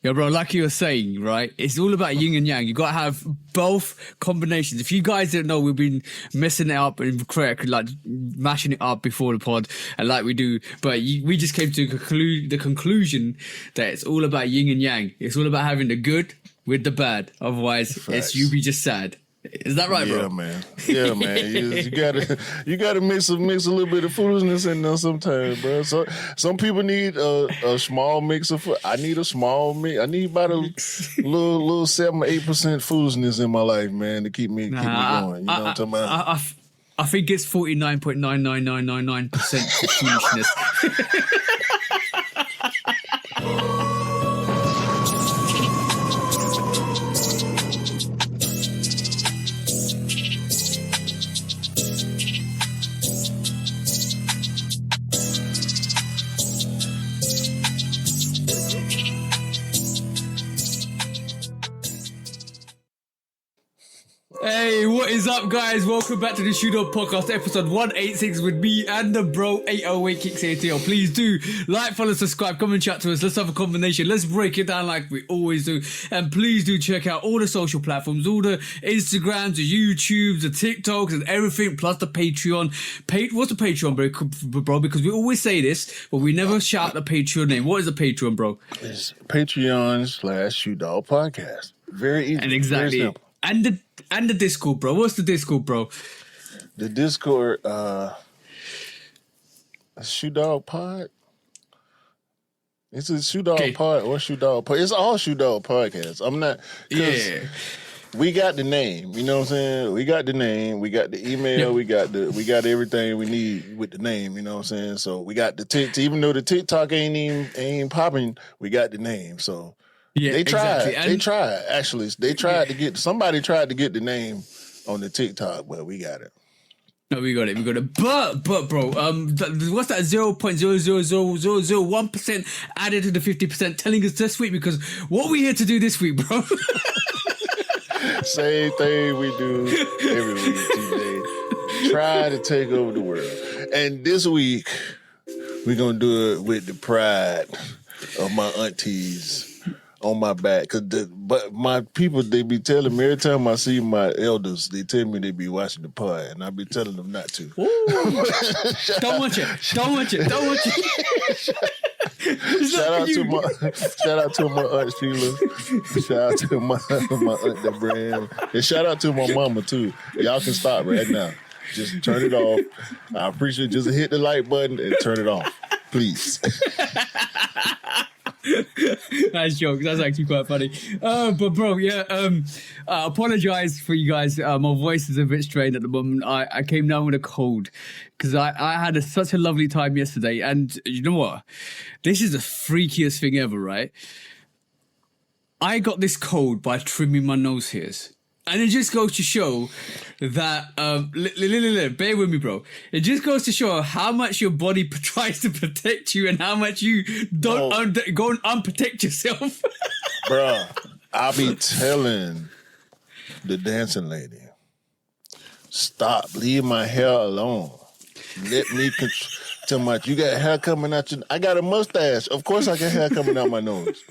Yeah, bro, like you were saying, right? It's all about yin and yang. You got to have both combinations. If you guys didn't know, we've been messing it up and like mashing it up before the pod, and like we do. But we just came to the conclusion that it's all about yin and yang. It's all about having the good with the bad. Otherwise, it's you be just sad. Is that right, bro? Yeah, man. Yeah, man. You gotta mix a little bit of foolishness in there sometimes, bro. So some people need a small mix of. I need a small mix. I need about a little 7 or 8% foolishness in my life, man, to keep me going. You know what I'm talking about? I think it's 49.99999% foolishness. Hey, what is up, guys? Welcome back to the Shootout Podcast, episode 186 with me and the bro 808 Kicks ATL. Please do like, follow, subscribe, come and chat to us. Let's have a combination. Let's break it down like we always do. And please do check out all the social platforms, all the Instagrams, the YouTubes, the TikToks, and everything, plus the Patreon. What's the Patreon, bro? Because we always say this, but we never shout the Patreon name. What is the Patreon, bro? It's Patreon/Shootout Podcast. Very easy. And exactly. Very simple. And the Discord, bro. What's the Discord, bro? The Discord, Shootout Pod. It's a Shootout Pod or Shootout Pod. It's all Shootout Podcasts. I'm not. Yeah. We got the name. You know what I'm saying? We got the name. We got the email. Yeah. We got everything we need with the name. You know what I'm saying? So we got the TikTok. Even though the TikTok ain't popping, we got the name. So. Yeah, they tried. Exactly. Actually, somebody tried to get the name on the TikTok, but we got it. No, we got it. But bro, what's that 0.00001% added to the 50% telling us this week? Because what we here to do this week, bro? Same thing we do every week, TJ. Try to take over the world. And this week, we're going to do it with the pride of my aunties on my back, but my people, they be telling me every time I see my elders, they tell me they be watching the pod, and I be telling them not to. Don't want you. Shout out to my aunt Sheila. Shout out to my aunt Deborah, and shout out to my mama too. Y'all can stop right now. Just turn it off. I appreciate it. Just hit the like button and turn it off, please. Nice joke. That's actually quite funny. But bro, I apologize for you guys. My voice is a bit strained at the moment. I came down with a cold because I had such a lovely time yesterday. And you know what? This is the freakiest thing ever, right? I got this cold by trimming my nose hairs. And it just goes to show that, bear with me, bro. It just goes to show how much your body tries to protect you and how much you don't go and unprotect yourself. Bruh, I'll be telling the dancing lady, stop, leave my hair alone. Let me tell my, you got hair coming out your, I got a mustache. Of course I got hair coming out my nose.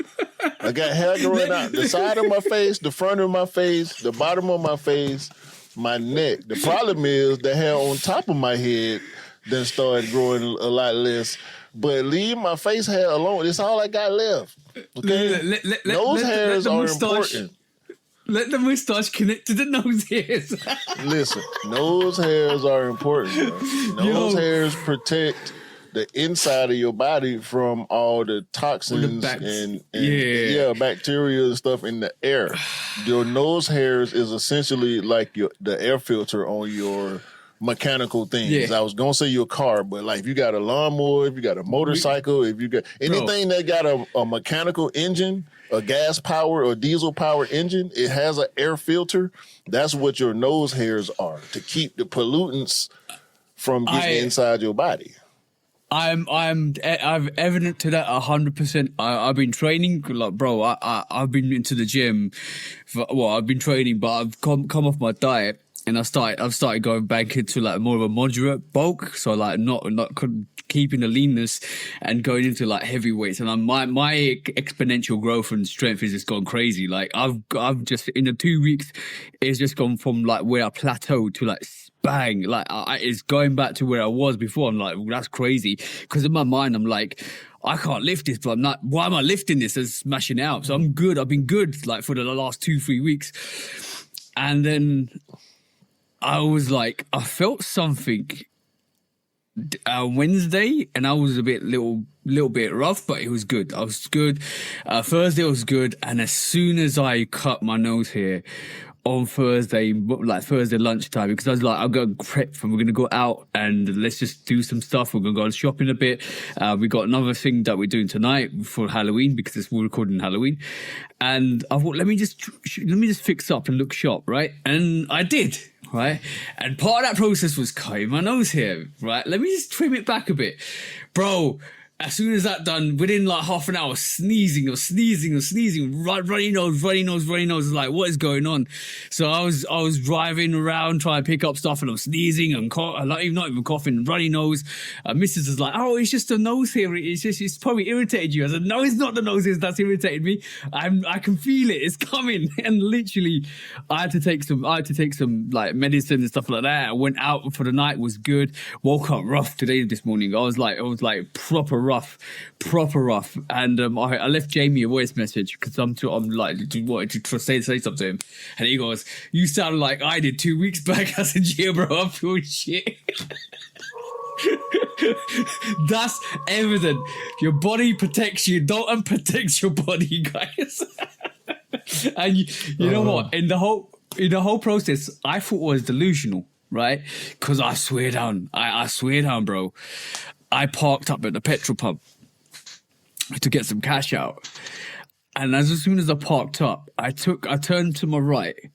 I got hair growing out the side of my face, the front of my face, the bottom of my face, my neck. The problem is the hair on top of my head then started growing a lot less. But leave my face hair alone. It's all I got left. Okay? Those hairs are important. Let the mustache connect to the nose hairs. Listen, nose hairs are important, bro. Nose hairs protect the inside of your body from all the toxins and bacteria and stuff in the air. Your nose hairs is essentially like the air filter on your mechanical things. Yeah. I was gonna say your car, but like if you got a lawnmower, if you got a motorcycle, if you got anything that got a mechanical engine, a gas power or diesel power engine, it has an air filter. That's what your nose hairs are, to keep the pollutants from getting inside your body. I'm evident to that 100%. I've been training, like, bro. I've been into the gym. I've been training, but I've come off my diet. And I've started going back into like more of a moderate bulk, so like not keeping the leanness and going into like heavyweights. And my exponential growth and strength has just gone crazy. Like I've just in the 2 weeks, it's just gone from like where I plateaued to like bang, like it's going back to where I was before. I'm like, well, that's crazy, because in my mind I'm like, I can't lift this, but I'm not. Why am I lifting this and smashing it out? So I'm good. I've been good like for the last 2-3 weeks, and then I was like, I felt something Wednesday, and I was a little bit rough, but it was good. I was good. Thursday was good, and as soon as I cut my nose hair on Thursday lunchtime, because I was like, I'm going to prep and we're going to go out and let's just do some stuff. We're going to go shopping a bit. We got another thing that we're doing tonight for Halloween, because we're recording Halloween. And I thought, let me just fix up and look sharp, right? And I did, right? And part of that process was cutting my nose hair, right? Let me just trim it back a bit. Bro, as soon as that done, within like half an hour, sneezing, runny nose, like, what is going on? So I was driving around trying to pick up stuff, and I'm sneezing and not even coughing, runny nose. Mrs. is like, oh, it's just a nose hair. It's probably irritated you. I said, no, it's not the nose hair that's irritated me. I can feel it. It's coming. And literally, I had to take some like medicine and stuff like that. I went out for the night, was good. Woke up rough this morning. I was like proper rough. And I left Jamie a voice message because I'm like wanted to say something to him, and he goes, "You sound like I did 2 weeks back." I said, "Yeah, bro, I feel shit." That's evident. Your body protects you. Don't unprotect your body, guys. And you know what? In the whole process, I thought it was delusional, right? Because I swear down, bro. I parked up at the petrol pump to get some cash out. And as soon as I parked up, I turned to my right,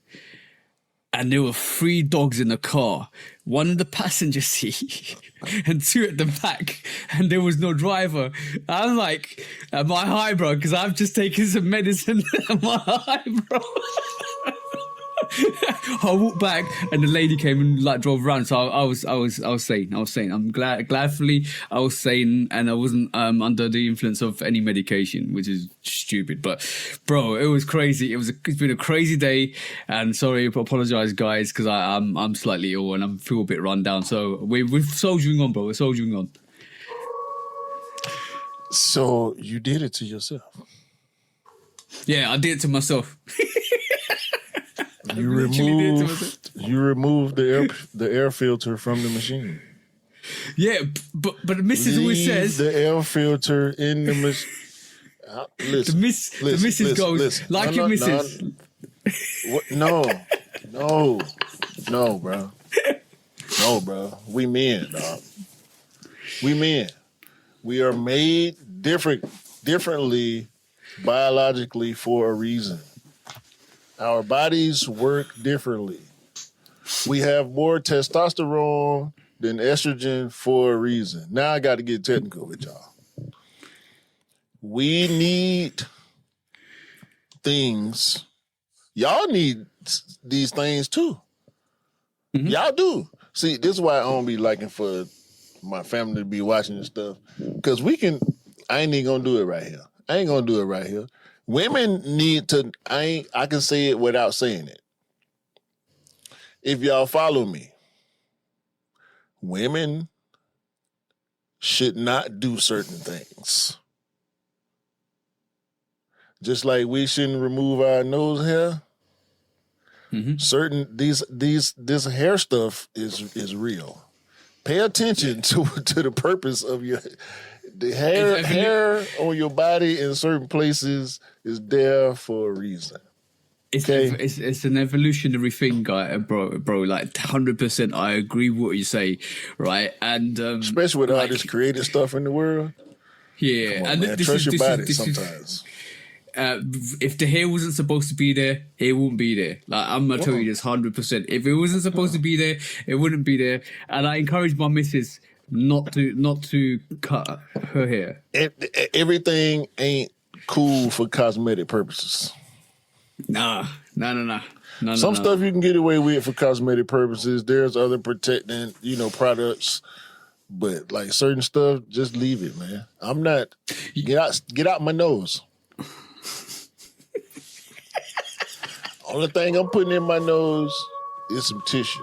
and there were 3 dogs in the car, 1 in the passenger seat and 2 at the back, and there was no driver. I was like, am I high, bro? Because I've just taken some medicine. Am I high, bro? I walked back, and the lady came and like drove around. So I was sane. I'm gladfully I was sane, and I wasn't under the influence of any medication, which is stupid. But bro, it was crazy. It's been a crazy day, and sorry, I apologize, guys, because I'm slightly ill and I feel a bit run down. So we're soldiering on, bro. We're soldiering on. So you did it to yourself? Yeah, I did it to myself. You removed the air filter from the machine. Yeah, but the missus always says the air filter in the machine. The missus goes like your missus. No, bro. No, bro. We men, dog. We men. We are made differently biologically for a reason. Our bodies work differently. We have more testosterone than estrogen for a reason. Now I got to get technical with y'all. We need things. Y'all need these things too. Mm-hmm. Y'all do. See, this is why I don't be liking for my family to be watching this stuff. Because I ain't even going to do it right here. Women need to, I can say it without saying it. If y'all follow me, women should not do certain things. Just like we shouldn't remove our nose hair. Mm-hmm. This hair stuff is real. Pay attention to the purpose of the hair on your body in certain places is there for a reason. It's an evolutionary thing, guy, bro. Like 100%, I agree with what you say, right? And especially with all this creative stuff in the world. Yeah, on, and man. Trust your body sometimes. If the hair wasn't supposed to be there, it wouldn't be there. Like, I'm gonna tell you this 100%. If it wasn't supposed to be there, it wouldn't be there. And I encourage my missus not to cut her hair. Everything ain't cool for cosmetic purposes. Nah. No. Some stuff you can get away with for cosmetic purposes. There's other protecting, products. But like certain stuff, just leave it, man. I'm not get out my nose. Only thing I'm putting in my nose is some tissue.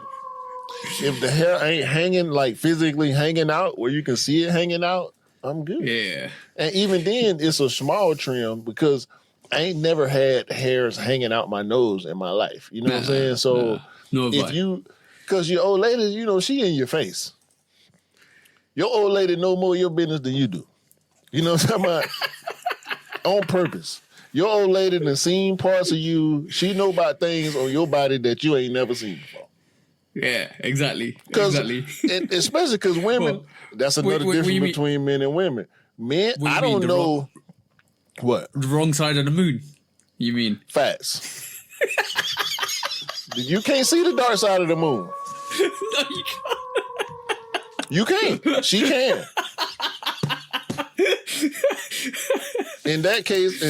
If the hair ain't hanging, like physically hanging out where you can see it hanging out, I'm good. Yeah. And even then, it's a small trim because I ain't never had hairs hanging out my nose in my life. You know what I'm saying? So because your old lady, she in your face. Your old lady know more of your business than you do. You know what I'm talking about? On purpose. Your old lady done seen parts of you. She know about things on your body that you ain't never seen before. Yeah, exactly. And especially because women, that's another difference between men and women. Men, I don't know what. The wrong side of the moon, you mean? Facts. You can't see the dark side of the moon. No, you can't. You can't. She can. In that case,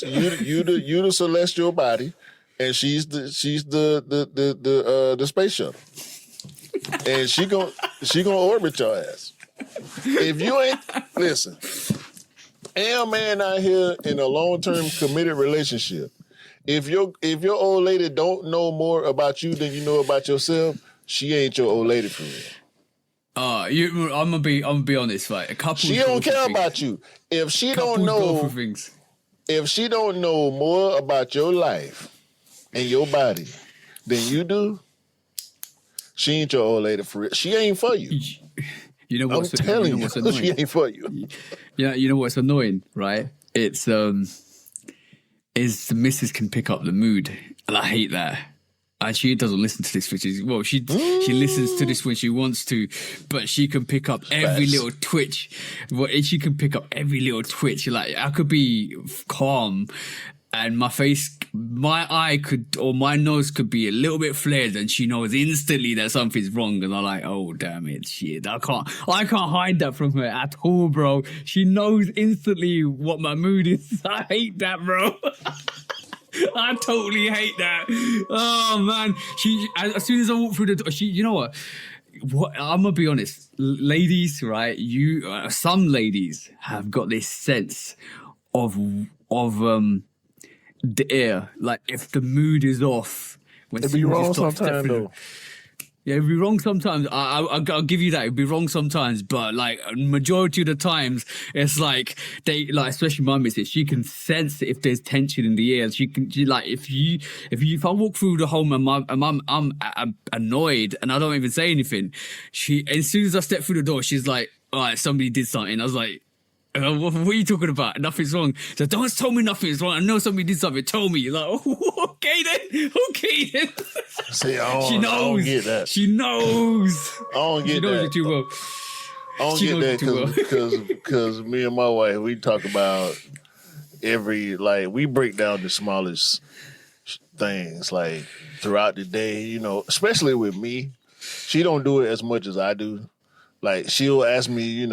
you the celestial body, and she's the space shuttle, and she gonna orbit your ass. If you ain't listen, a man out here in a long-term committed relationship, if your old lady don't know more about you than you know about yourself, she ain't your old lady for real. I'm gonna be honest, right? A couple. She don't care about you. If she don't know more about your life and your body than you do, she ain't your old lady for real. She ain't for you. You know what's annoying? She ain't for you. Yeah, you know what's annoying, right? It's the missus can pick up the mood, and I hate that. And she doesn't listen to this, she listens to this when she wants to, but she can pick up every little twitch. She can pick up every little twitch. Like, I could be calm and my eye or my nose could be a little bit flared, and she knows instantly that something's wrong. And I'm like, oh, damn it, shit. I can't hide that from her at all, bro. She knows instantly what my mood is. I hate that, bro. I totally hate that. Oh man, as soon as I walk through the door, you know what? I'm gonna be honest, ladies, right? Some ladies have got this sense of the air. Like if the mood is off, it'd be wrong sometimes though. Yeah, it'd be wrong sometimes. I'll give you that. It'd be wrong sometimes, but like majority of the times, it's like especially my missus, she can sense if there's tension in the air. If I walk through the home and I'm annoyed and I don't even say anything, as soon as I step through the door, she's like, all right, somebody did something. I was like, what are you talking about? Nothing's wrong. So don't tell me nothing's wrong. I know somebody did something. Tell me. Like, okay then. See, she knows. I don't get that. She knows. I don't get that. She knows you too well. I don't get that because me and my wife, we talk about we break down the smallest things like throughout the day, especially with me. She don't do it as much as I do. Like she'll ask me,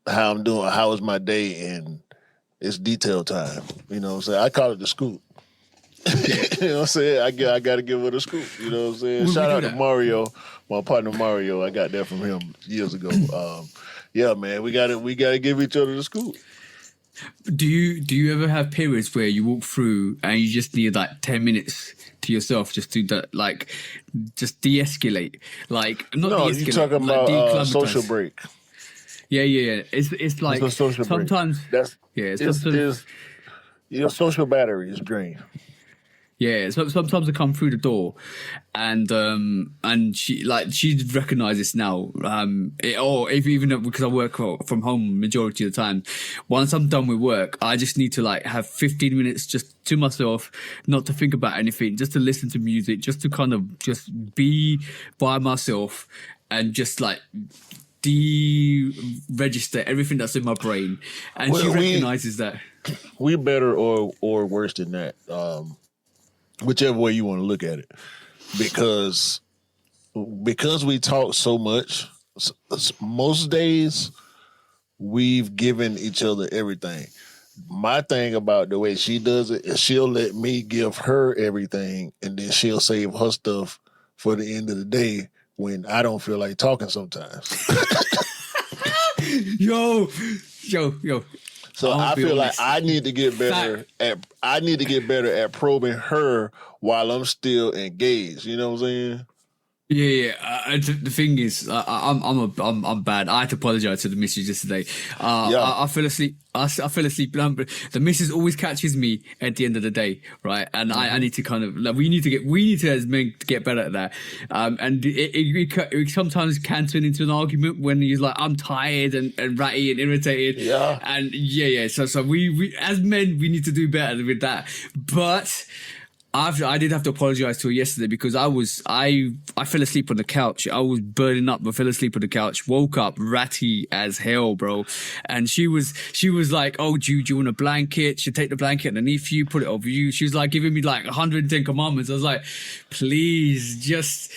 how I'm doing, how was my day, and it's detail time. You know what I'm saying? I call it the scoop. You know what I'm saying? I got to give it a scoop. You know what I'm saying? Shout out to Mario, my partner Mario. I got that from him years ago. Yeah, man, we got to give each other the scoop. Do you ever have periods where you walk through and you just need like 10 minutes to yourself just to just de-escalate? Like not no, de-escalate. You're talking about social break. Yeah. It's like sometimes your social battery is drained. Yeah, so sometimes I come through the door, and she recognizes now. Even because I work from home majority of the time, once I'm done with work, I just need to have 15 minutes just to myself, not to think about anything, just to listen to music, just to kind of just be by myself, and just de-register everything that's in my brain. And she recognizes that. We better or worse than that. Whichever way you want to look at it, because we talk so much, most days we've given each other everything. My thing about the way she does it is she'll let me give her everything, and then she'll save her stuff for the end of the day when I don't feel like talking sometimes. Yo. So I feel like I need to get better at probing her while I'm still engaged. You know what I'm saying? Yeah. The thing is, I'm bad. I had to apologize to the missus yesterday. I fell asleep. I fell asleep. The missus always catches me at the end of the day, right? And I need to kind of like, we need to as men get better at that. And it sometimes can turn into an argument when he's like, I'm tired and ratty and irritated. Yeah. And So we as men we need to do better with that. But I did have to apologize to her yesterday because I fell asleep on the couch. I was burning up, but fell asleep on the couch. Woke up ratty as hell, bro. And she was like, "Oh, do you want a blanket? She'll take the blanket underneath you, put it over you." She was like giving me like 110 commandments. I was like, "Please, just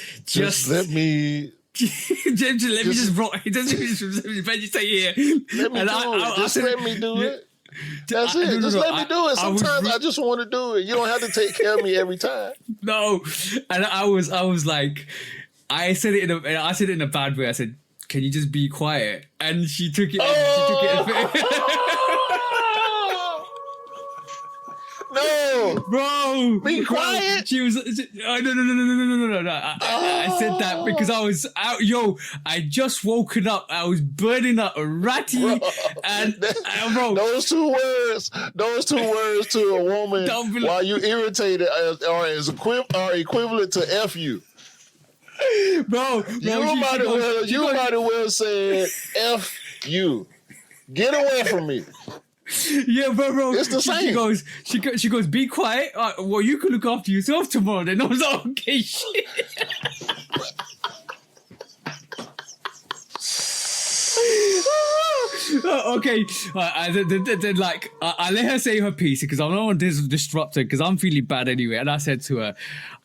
let me." let me just rock. Just vegetate here. Let me do it. Just let me do it. That's it. Just let me do it. Sometimes I just want to do it. You don't have to take care of me every time. No, and I was like, I said it in a bad way. I said, "Can you just be quiet?" And she took it. No, bro, be quiet. She was. No. I said that because I was out. Yo, I just woken up. I was burning up ratty, and bro, those two words to a woman while you irritated are equivalent to F you. Bro, you might have well said F you. Get away from me. Yeah, bro. It's the same. She goes, be quiet. Well, you can look after yourself tomorrow. Then I was like, okay, shit. Okay. Then like I let her say her piece because I don't want to disrupt her because I'm feeling bad anyway. And I said to her,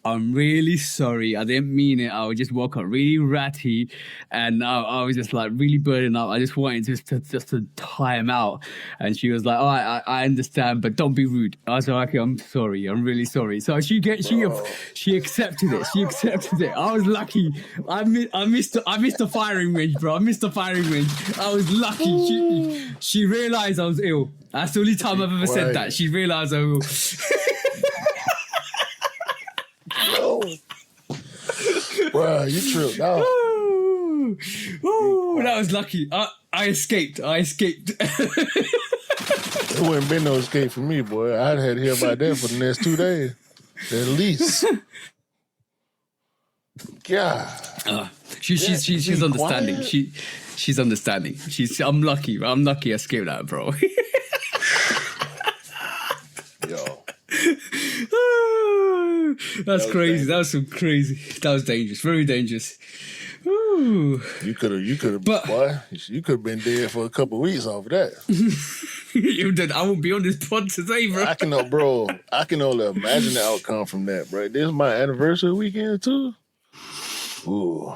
"I'm really sorry. I didn't mean it. I just woke up really ratty, and I was just like really burning up. I just wanted to time out." And she was like, "Oh, I understand, but don't be rude." I was like, "Okay, I'm sorry. I'm really sorry." So she accepted it. She accepted it. I was lucky. I missed the firing range, bro. I missed the firing range. I was lucky. She realized I was ill. That's the only time I've ever said that. She realized I was ill. Bro, you tripped out. Ooh, that was lucky. I escaped. There wouldn't been no escape for me, boy. I'd had to hear about that for the next 2 days. At least. God. She's understanding. Quiet. She's understanding. I'm lucky. I escaped that, bro. Yo. That's crazy. That was some crazy. That was dangerous. Very dangerous. Ooh. You could have, boy. You could have been dead for a couple of weeks off of that. I won't be on this pod today, bro. I can only imagine the outcome from that, bro. This is my anniversary weekend too. Ooh,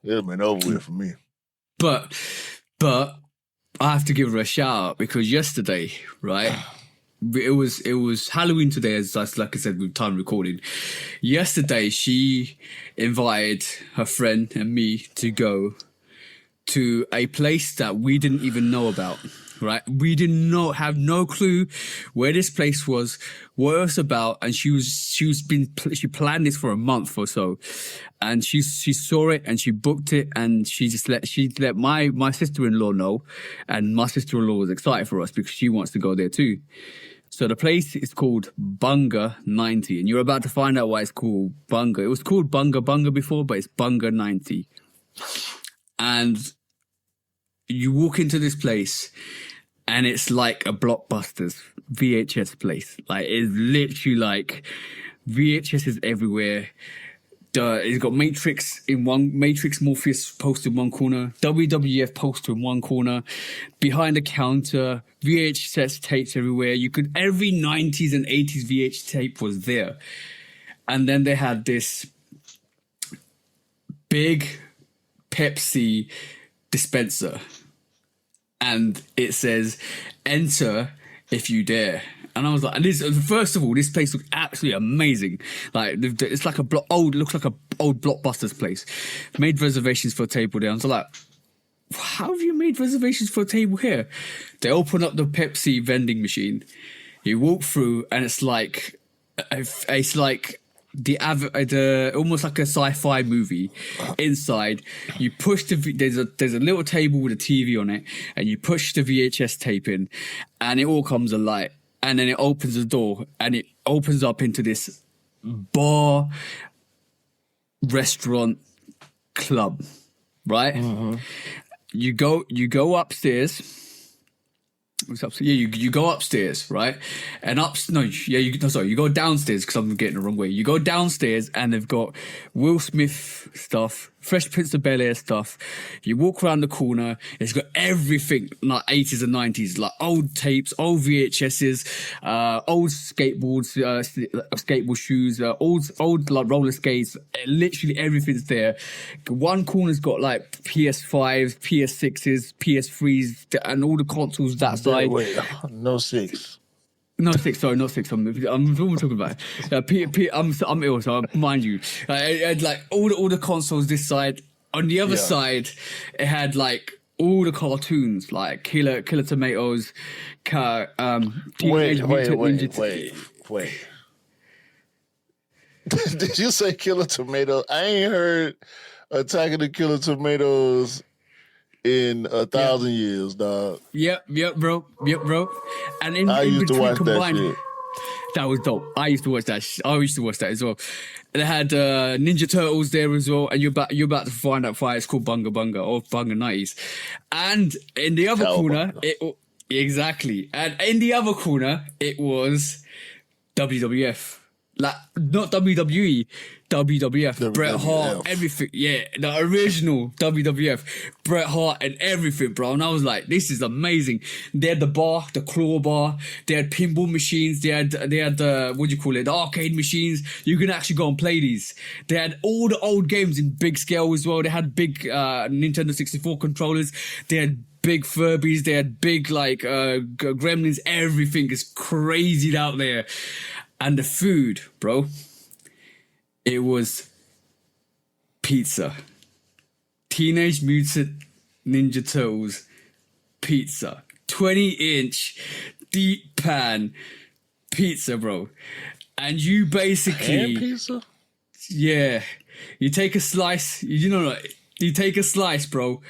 it'd have been over with for me. But I have to give her a shout out because yesterday, right? It was Halloween today, as like I said, with time recording. Yesterday, she invited her friend and me to go to a place that we didn't even know about. Right, we have no clue where this place was, what it was about, and she planned this for a month or so, and she saw it and she booked it, and she let my sister-in-law know, and my sister-in-law was excited for us because she wants to go there too. So the place is called Bunga 90, and you're about to find out why it's called Bunga. It was called Bunga before, but it's Bunga 90, and you walk into this place. And it's like a Blockbuster's VHS place. Like, it's literally like VHS is everywhere. It's got Matrix Morpheus poster in one corner, WWF poster in one corner, behind the counter, VHS tapes everywhere. Every 90s and 80s VHS tape was there. And then they had this big Pepsi dispenser. And it says, enter if you dare. And I was like, and this, first of all, this place looked absolutely amazing. Like, it's like looks like a old Blockbusters place. Made reservations for a table there. I was like, how have you made reservations for a table here? They open up the Pepsi vending machine. You walk through, and it's like the almost like a sci-fi movie. Inside, you push there's a little table with a TV on it, and you push the VHS tape in, and it all comes alight. And then it opens the door, and it opens up into this bar, restaurant, club, right? Mm-hmm. You go upstairs. You go upstairs, right? And you go downstairs because I'm getting the wrong way. You go downstairs and they've got Will Smith stuff, Fresh Prince of Bel-Air stuff. You walk around the corner, it's got everything like 80s and 90s, like old tapes, old VHSs, old skateboards, skateboard shoes, old like roller skates. Literally everything's there. One corner's got like PS5s, PS6s, PS3s, and all the consoles that side. Wait, no six. Not six. Sorry, not six. I'm talking about. I'm ill, so mind you. It had like all the consoles this side. On the other side, it had like all the cartoons, like Killer Tomatoes. Wait. Did you say Killer Tomatoes? I ain't heard Attack of the Killer Tomatoes in 1,000 years, dog. Yep, bro. And I used to watch that shit. That was dope. I used to watch that. I used to watch that as well. And they had Ninja Turtles there as well. And you're about to find out why it's called Bunga Bunga or Bunga 90s. And in the other corner, exactly. And in the other corner, it was WWF. Like, not WWE, WWF, Bret Hart, everything. Yeah, the original WWF, Bret Hart and everything, bro. And I was like, this is amazing. They had the bar, the claw bar. They had pinball machines. They had the, the arcade machines. You can actually go and play these. They had all the old games in big scale as well. They had big Nintendo 64 controllers. They had big Furbies. They had big, like, Gremlins. Everything is crazy out there. And the food, bro, it was pizza. Teenage Mutant Ninja Turtles pizza. 20-inch deep pan pizza, bro. And you basically... Pan pizza? Yeah. You take a slice. You take a slice, bro.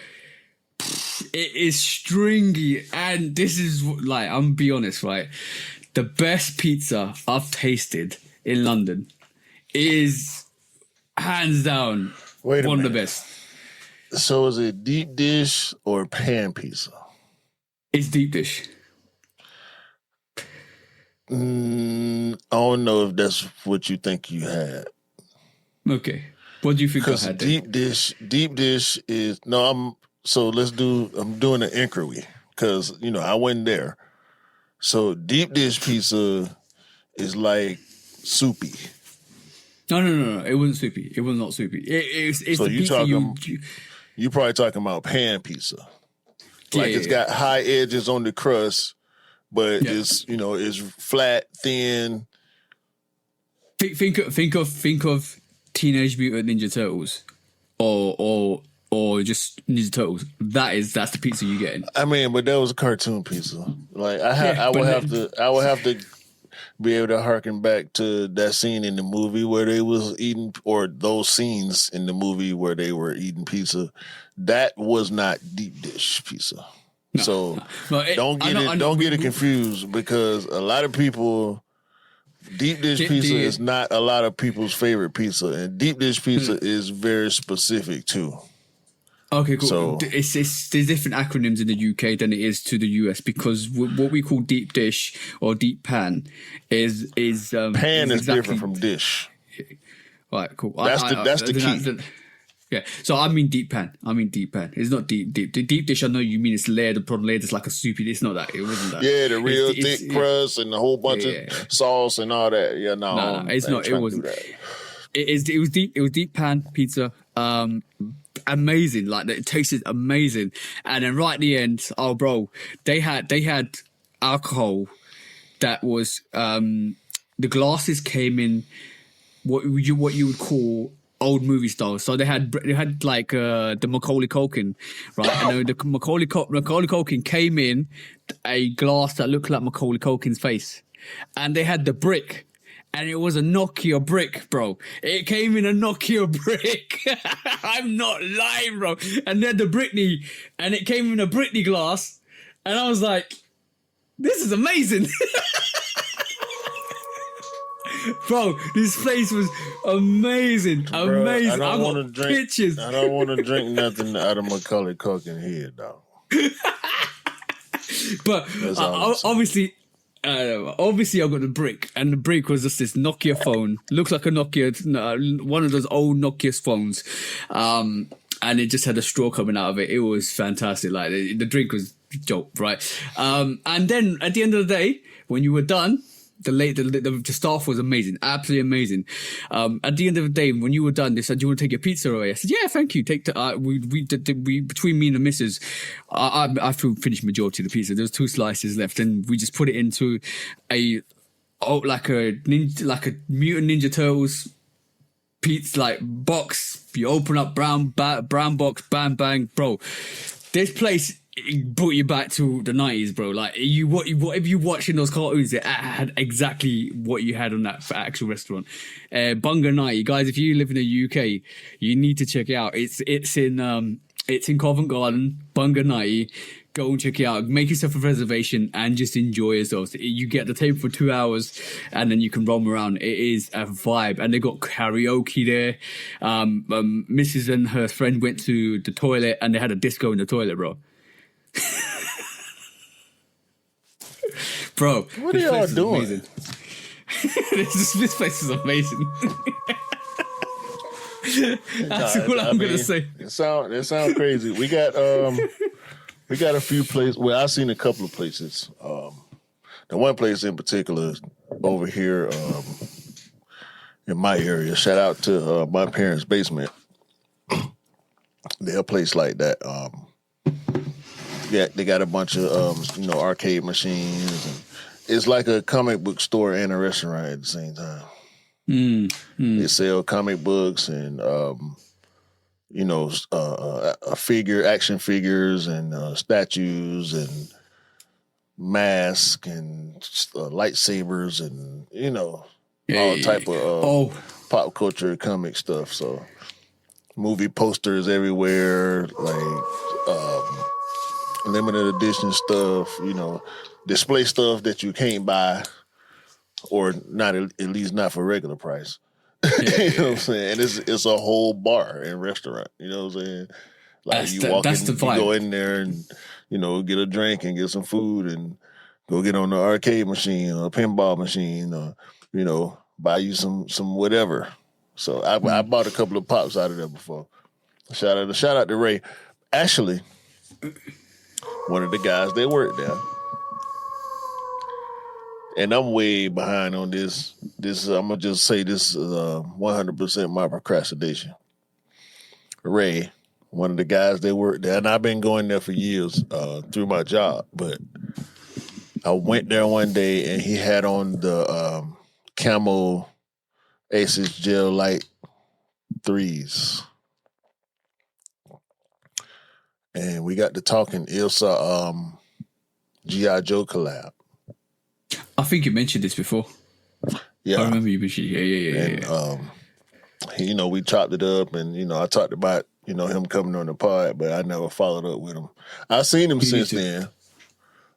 It is stringy. And this is, like, I'm gonna be honest, right? The best pizza I've tasted in London is hands down one of the best. So is it deep dish or pan pizza? It's deep dish. I don't know if that's what you think you had. Okay. What do you think I had? Deep dish is I'm doing an inquiry because I wasn't there. So deep dish pizza is like soupy. No. It wasn't soupy. It was not soupy. It's so the pizza you probably talking about pan pizza. Like it's got high edges on the crust, but it's it's flat, thin. Think of Teenage Mutant Ninja Turtles, or just Ninja Turtles. That's the pizza you're getting. I mean, but that was a cartoon pizza. Like I would have to be able to harken back to that scene in the movie where they was eating, or those scenes in the movie where they were eating pizza. That was not deep dish pizza. Don't get it confused, because a lot of people, deep dish pizza is not a lot of people's favorite pizza, and deep dish pizza is very specific too. Okay, cool. So, there's different acronyms in the UK than it is to the US, because what we call deep dish or deep pan is pan is different from dish. All right, cool. That's the key. Yeah, so I mean deep pan. It's not deep. The deep dish, I know you mean it's layered upon layered. It's like a soupy. It's not that. It wasn't that. Yeah, the real thick crust and a whole bunch of sauce and all that. Yeah, no, it's not. It wasn't. It was deep. It was deep pan pizza. Amazing. Like, it tasted amazing. And then right at the end, oh bro, they had alcohol that was the glasses came in what you would call old movie style. So they had like the Macaulay Culkin, right? And the Macaulay Culkin came in a glass that looked like Macaulay Culkin's face, and they had the brick. And it was a Nokia brick, bro. It came in a Nokia brick. I'm not lying, bro. And then the Britney, and it came in a Britney glass. And I was like, this is amazing. Bro, this place was amazing. Bro, amazing. I got pictures. I don't want to drink nothing out of Macaulay Culkin head, dog. But obviously, I got the brick, and the brick was just this Nokia phone. Looks like a Nokia, one of those old Nokia phones, and it just had a straw coming out of it. It was fantastic. Like the drink was dope, right? And then at the end of the day, when you were done, the staff was amazing, absolutely amazing. At the end of the day, when you were done, they said, "Do you want to take your pizza away?" I said, "Yeah, thank you." Take the we between me and the missus, I finished majority of the pizza. There was 2 slices left, and we just put it into like a Mutant Ninja Turtles pizza like box. You open up brown box, bang bang, bro. This place, it brought you back to the 90s, bro. Like whatever you watch in those cartoons, it had exactly what you had on that actual restaurant. Bunga 90, guys. If you live in the UK, you need to check it out. It's in Covent Garden, Bunga 90. Go and check it out. Make yourself a reservation and just enjoy yourselves. You get the table for 2 hours and then you can roam around. It is a vibe. And they got karaoke there. Mrs. and her friend went to the toilet and they had a disco in the toilet, bro. Bro, what are y'all doing? This place is amazing. That's what I'm gonna say. It sound crazy. We got a few places. Well, I've seen a couple of places. The one place in particular over here in my area. Shout out to my parents' basement. They're a place like that. Yeah, they got a bunch of arcade machines. And it's like a comic book store and a restaurant at the same time. They sell comic books and action figures and statues and masks and lightsabers and all type of pop culture comic stuff. So movie posters everywhere, like limited edition stuff, display stuff that you can't buy or not, at least not for regular price. You know what I'm saying? And it's a whole bar and restaurant. You know what I'm saying? Like you go in there and get a drink and get some food and go get on the arcade machine or a pinball machine or buy you some whatever. So I bought a couple of pops out of there before. Shout out to Ray. Actually, one of the guys that worked there. And I'm way behind on this. I'm gonna just say this is 100% my procrastination. Ray, one of the guys that worked there, and I've been going there for years through my job. But I went there one day and he had on the Camo Aces Gel Light 3s. And we got to talking Ilsa G.I. Joe collab. I think you mentioned this before. Yeah. I remember you mentioned it. Yeah. And, we chopped it up and, I talked about, him coming on the pod, but I never followed up with him. I've seen him since then.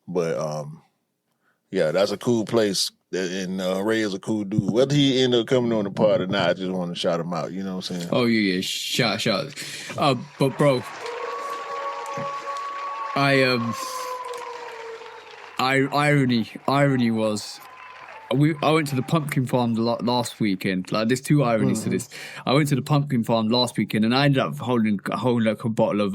But, yeah, that's a cool place. And Ray is a cool dude. Whether he end up coming on the pod or not, I just want to shout him out. You know what I'm saying? Oh, yeah. Shout. But, bro, irony was I went to the pumpkin farm last weekend. Like, there's 2 ironies to this. I went to the pumpkin farm last weekend and I ended up holding a bottle of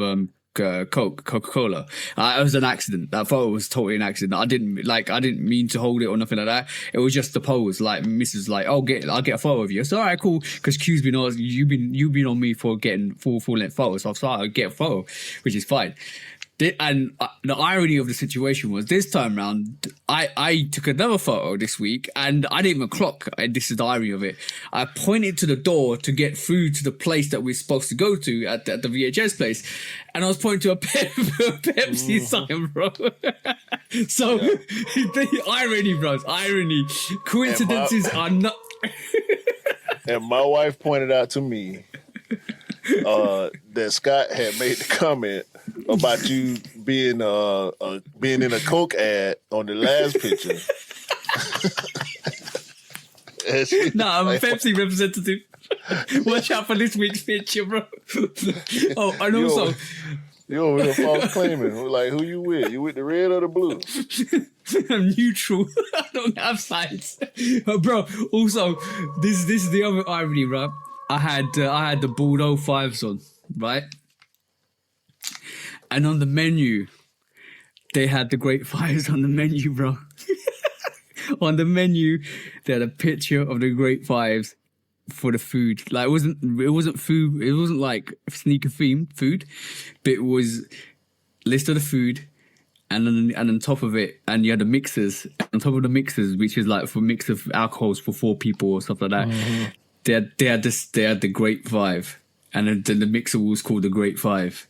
Coca-Cola. It was an accident. I thought it was totally an accident. I didn't mean to hold it or nothing like that. It was just the pose. Like, Mrs. like, I'll get a photo of you. So all right, cool. Because Q's been you've been on me for getting full length photos. So I thought I'd get a photo, which is fine. And the irony of the situation was this time round, I took another photo this week and I didn't even clock. This is the irony of it. I pointed to the door to get through to the place that we're supposed to go to at the VHS place. And I was pointing to a Pepsi sign, bro. So the irony, bros, irony. Coincidences are not. And my wife pointed out to me that Scott had made the comment about you being in a Coke ad on the last picture. I'm a Pepsi representative. Watch out for this week's picture, bro. Oh, and also, you over here false claiming. Like, who you with? You with the red or the blue? I'm neutral. I don't have sides, bro. Also, this is the other irony, right? I had the Bordeaux 5s on, right? And on the menu, they had the Great 5s on the menu, bro. On the menu, they had a picture of the Great 5s for the food. Like it wasn't food. It wasn't like sneaker themed food, but it was list of the food, and then on top of it, and you had the mixers. On top of the mixers, which is like for mix of alcohols for 4 people or stuff like that. Mm-hmm. They had the Great 5, and then the mixer was called the Great 5.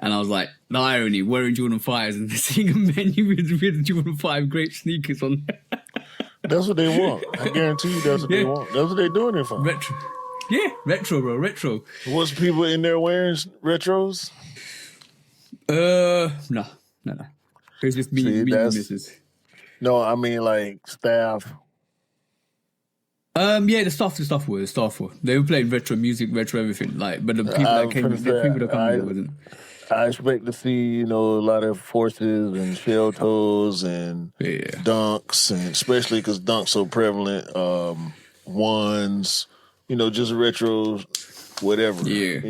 And I was like, the irony, wearing Jordan 5s and seeing a menu with Jordan 5 grape sneakers on there. That's what they want. I guarantee you that's what they want. That's what they're doing it for. Retro. Yeah, retro, bro, retro. Was people in there wearing retros? No. It was just me and Mrs. No, I mean like staff. Yeah, the staff were. They were playing retro music, retro everything. Like, but the people that came, wasn't. I expect to see, a lot of forces and shell toes and dunks, and especially because dunks so prevalent. Ones, just retro, whatever. Yeah.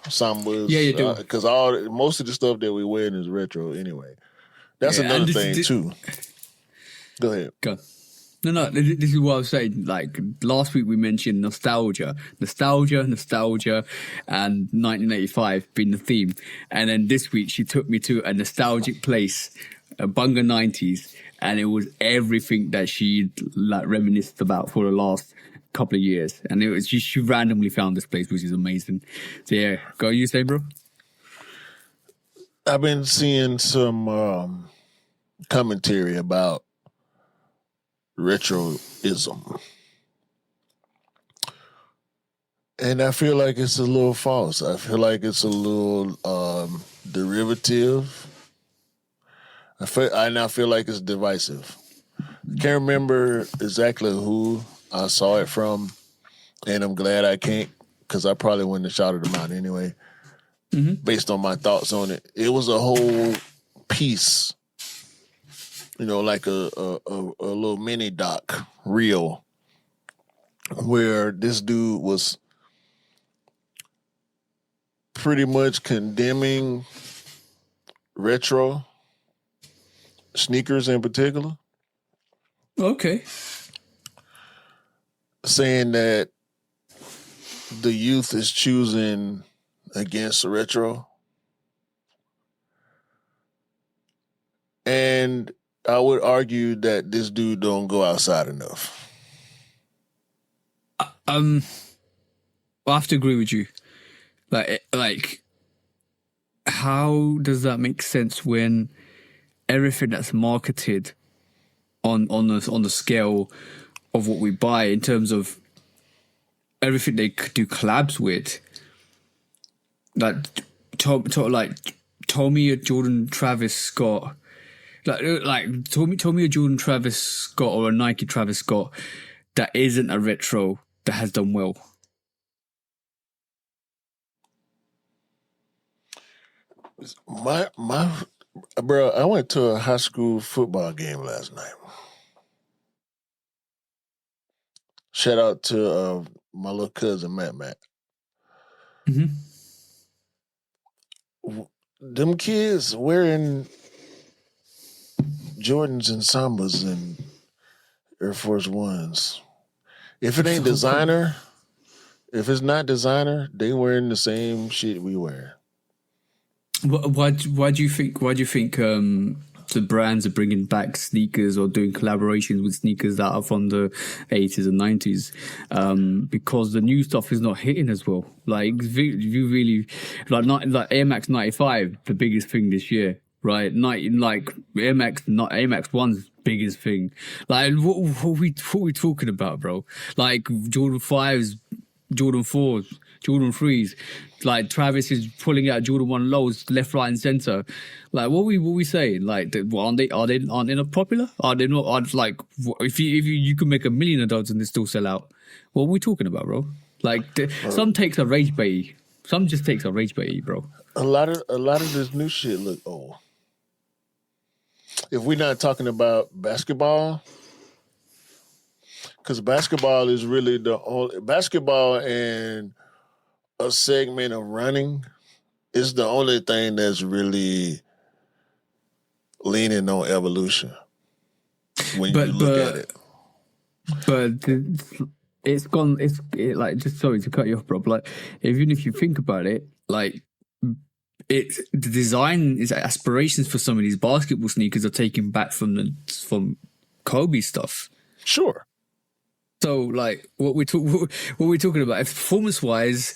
Sambas. Yeah, you do. Because most of the stuff that we're wearing is retro anyway. That's another thing too. Go ahead. Go. No, this is what I was saying. Like, last week we mentioned nostalgia, and 1985 being the theme. And then this week she took me to a nostalgic place, a Bunga 90s, and it was everything that she reminisced about for the last couple of years. And it was she randomly found this place, which is amazing. So yeah, go you say, bro? I've been seeing some commentary about retroism, and I feel like it's a little false. I feel like it's a little derivative. I feel like it's divisive. I can't remember exactly who I saw it from, and I'm glad I can't, because I probably wouldn't have shouted them out anyway. Mm-hmm. Based on my thoughts on it, it was a whole piece. Like a little mini doc reel where this dude was pretty much condemning retro sneakers in particular. Okay. Saying that the youth is choosing against retro. And I would argue that this dude don't go outside enough. I have to agree with you. Like, how does that make sense when everything that's marketed on the scale of what we buy in terms of everything they do collabs with, told me a Jordan Travis Scott. Told me a Jordan Travis Scott or a Nike Travis Scott that isn't a retro that has done well. My bro, I went to a high school football game last night. Shout out to my little cousin Matt. Mm-hmm. Them kids wearing Jordans and Sambas and Air Force Ones. If it ain't designer, if it's not designer, they wearing the same shit we wear. Why do you think? Why do you think the brands are bringing back sneakers or doing collaborations with sneakers that are from the 80s and 90s? Because the new stuff is not hitting as well. Like you really like Air Max 95, the biggest thing this year, right? Like Air Max, not Air Max 1's biggest thing. Like what we talking about, bro? Like Jordan 5s, Jordan 4s, Jordan 3s. Like Travis is pulling out Jordan 1 lows left, right, and center. Like what we saying? Like aren't they not popular? Are they not? Like if you could make $1 million of those and they still sell out. What are we talking about, bro? Like some takes a rage baity. Some just takes a rage baity, bro. A lot of this new shit look old. If we're not talking about basketball, because basketball is really the only basketball and a segment of running is the only thing that's really leaning on evolution when you look at it. But it's gone. Like, just sorry to cut you off, bro. Like, even if you think about it, like it's the design is aspirations for some of these basketball sneakers are taken back from Kobe stuff. Sure. So, like, what we're talking about, if performance-wise,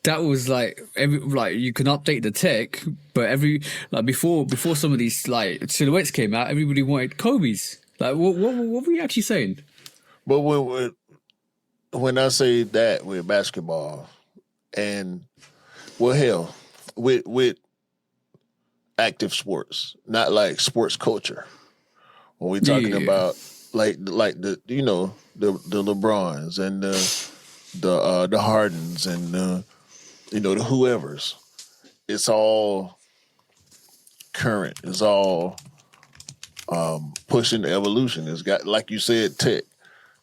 that was like you can update the tech, but before some of these like silhouettes came out, everybody wanted Kobe's. Like, what were we actually saying? But when I say that with basketball, and well, hell, with active sports, not like sports culture, when we're talking about like the the LeBrons and the Hardens and the whoever's, it's all current. It's all pushing the evolution. It's got, like you said, tech.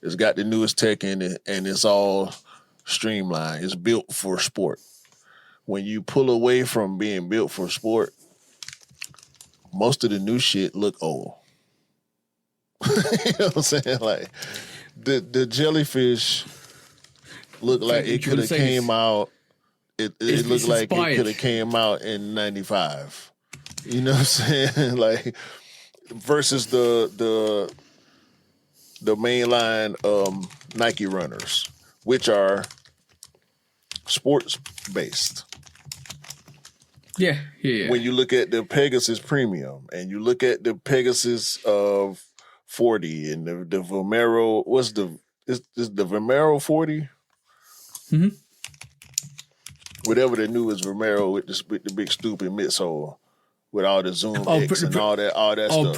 It's got the newest tech in it, and it's all streamlined. It's built for sport. When you pull away from being built for sport, most of the new shit look old. You know what I'm saying? Like the jellyfish look like it could have came out. It looked like it could have came out in '95. You know what I'm saying? Like versus the mainline Nike runners, which are sports based. Yeah. When you look at the Pegasus Premium and you look at the Pegasus of 40 and the Vomero, is the Vomero 40? Mm-hmm. Whatever the newest Vomero with the big stupid midsole with all the Zoom X and all that stuff.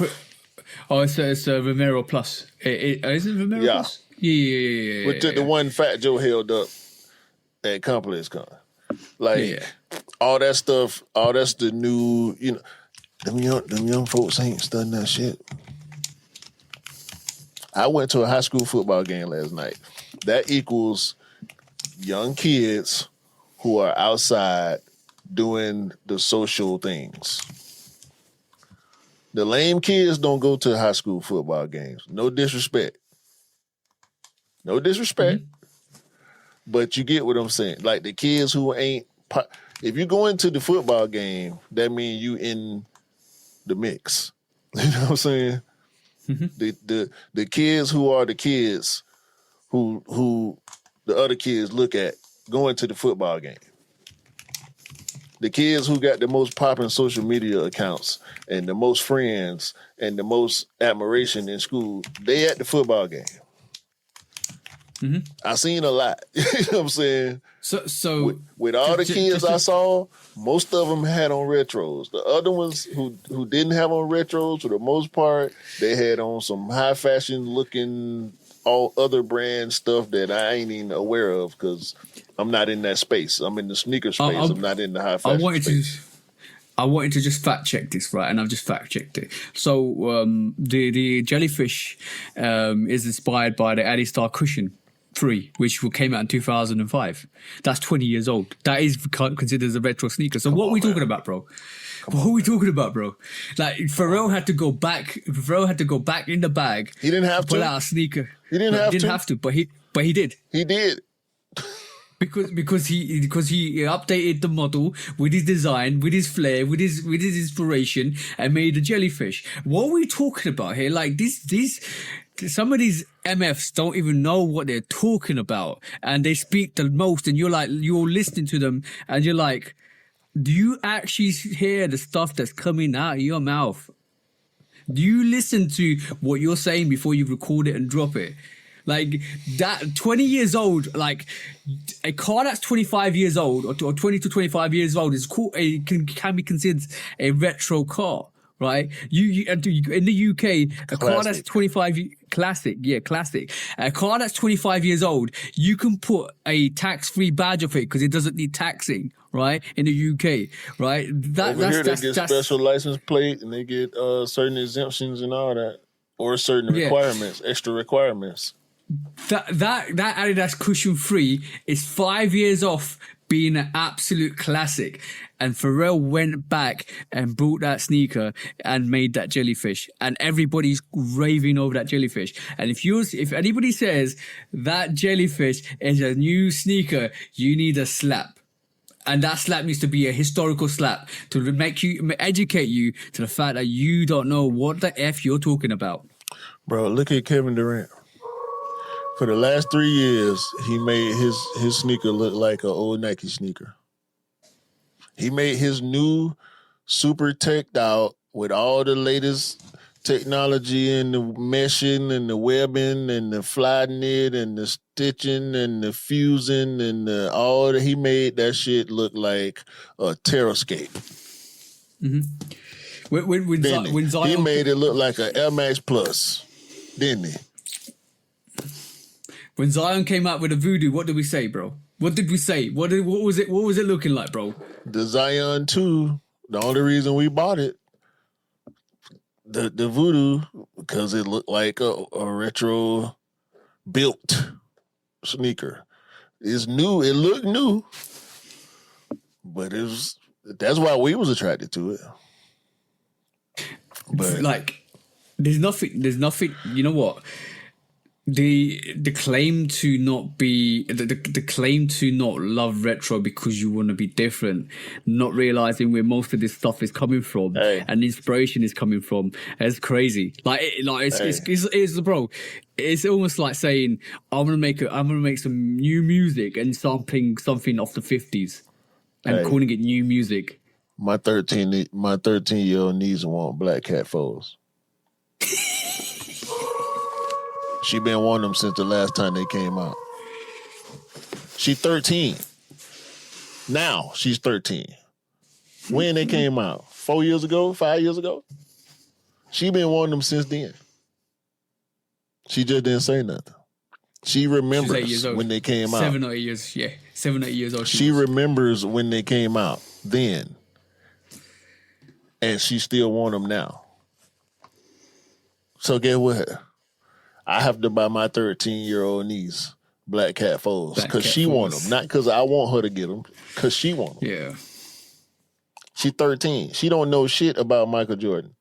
It's a Vomero Plus. Is it Vomero Plus? Yeah. Which the one Fat Joe held up at ComplexCon. Like all that stuff, all that's the new, them young folks ain't studying that shit. I went to a high school football game last night. That equals young kids who are outside doing the social things. The lame kids don't go to high school football games. No disrespect. Mm-hmm. But you get what I'm saying. Like the kids who ain't... If you go into the football game, that means you in the mix. You know what I'm saying? Mm-hmm. The kids who are the kids who the other kids look at going to the football game. The kids who got the most popping social media accounts and the most friends and the most admiration in school, they at the football game. Mm-hmm. I seen a lot. You know what I'm saying? So with all the kids I saw, most of them had on retros. The other ones who didn't have on retros, for the most part, they had on some high fashion looking all other brand stuff that I ain't even aware of because I'm not in that space. I'm in the sneaker space. I'm not in the high fashion space. I wanted to just fact check this, right? And I've just fact checked it. So the jellyfish is inspired by the Adistar Cushion 3, which came out in 2005. That's 20 years old. That is considered as a retro sneaker. So what are we talking about, bro? What are we talking about, bro? Like Pharrell had to go back. Pharrell had to go back in the bag. He didn't have to pull out a sneaker. He didn't have to, but he did. He did. because he updated the model with his design, with his flair, with his inspiration, and made a jellyfish. What are we talking about here? Like these some of these MFs don't even know what they're talking about, and they speak the most, and you're listening to them, and you're like, do you actually hear the stuff that's coming out of your mouth? Do you listen to what you're saying before you record it and drop it? Like that 20 years old, like a car that's 25 years old or 20 to 25 years old is cool. It can be considered a retro car, right? You in the UK, a car that's 25 classic. A car that's 25 years old, you can put a tax-free badge of it because it doesn't need taxing, right? In the UK, right? Here they get special license plate and they get certain exemptions and all that, or certain requirements, extra requirements. That Adidas cushion free is 5 years off being an absolute classic, and Pharrell went back and brought that sneaker and made that jellyfish, and everybody's raving over that jellyfish. And if anybody says that jellyfish is a new sneaker, you need a slap. And that slap needs to be a historical slap to educate you to the fact that you don't know what the F you're talking about. Bro, look at Kevin Durant. For the last 3 years, he made his sneaker look like an old Nike sneaker. He made his new super teched out with all the latest technology and the meshing and the webbing and the fly knit and the stitching and the fusing and he made that shit look like a terrascape. Mm-hmm. When Zion, he made it look like an Air Max Plus, didn't he? When Zion came out with a Voodoo, what did we say, bro? What did we say? What was it looking like, bro? The Zion 2, the only reason we bought it, the Voodoo, because it looked like a retro built sneaker. It's new. It looked new, but that's why we was attracted to it. But like, there's nothing. You know what? The claim to not be the claim to not love retro because you want to be different, not realizing where most of this stuff is coming from and inspiration is coming from, is crazy. It's bro. It's almost like saying I'm gonna make some new music and sampling something off the 50s and calling it new music. My 13-year-old niece want black cat foes. She been wanting them since the last time they came out. She 13. Now she's 13. When they came out? 4 years ago? 5 years ago? She been wanting them since then. She just didn't say nothing. She remembers when they came out. 7 or 8 years, yeah. 7 or 8 years old. She remembers when they came out then. And she still want them now. So get what? I have to buy my 13-year-old niece black cat foes because she want them, not because I want her to get them, because she want them. Yeah. She's 13. She don't know shit about Michael Jordan.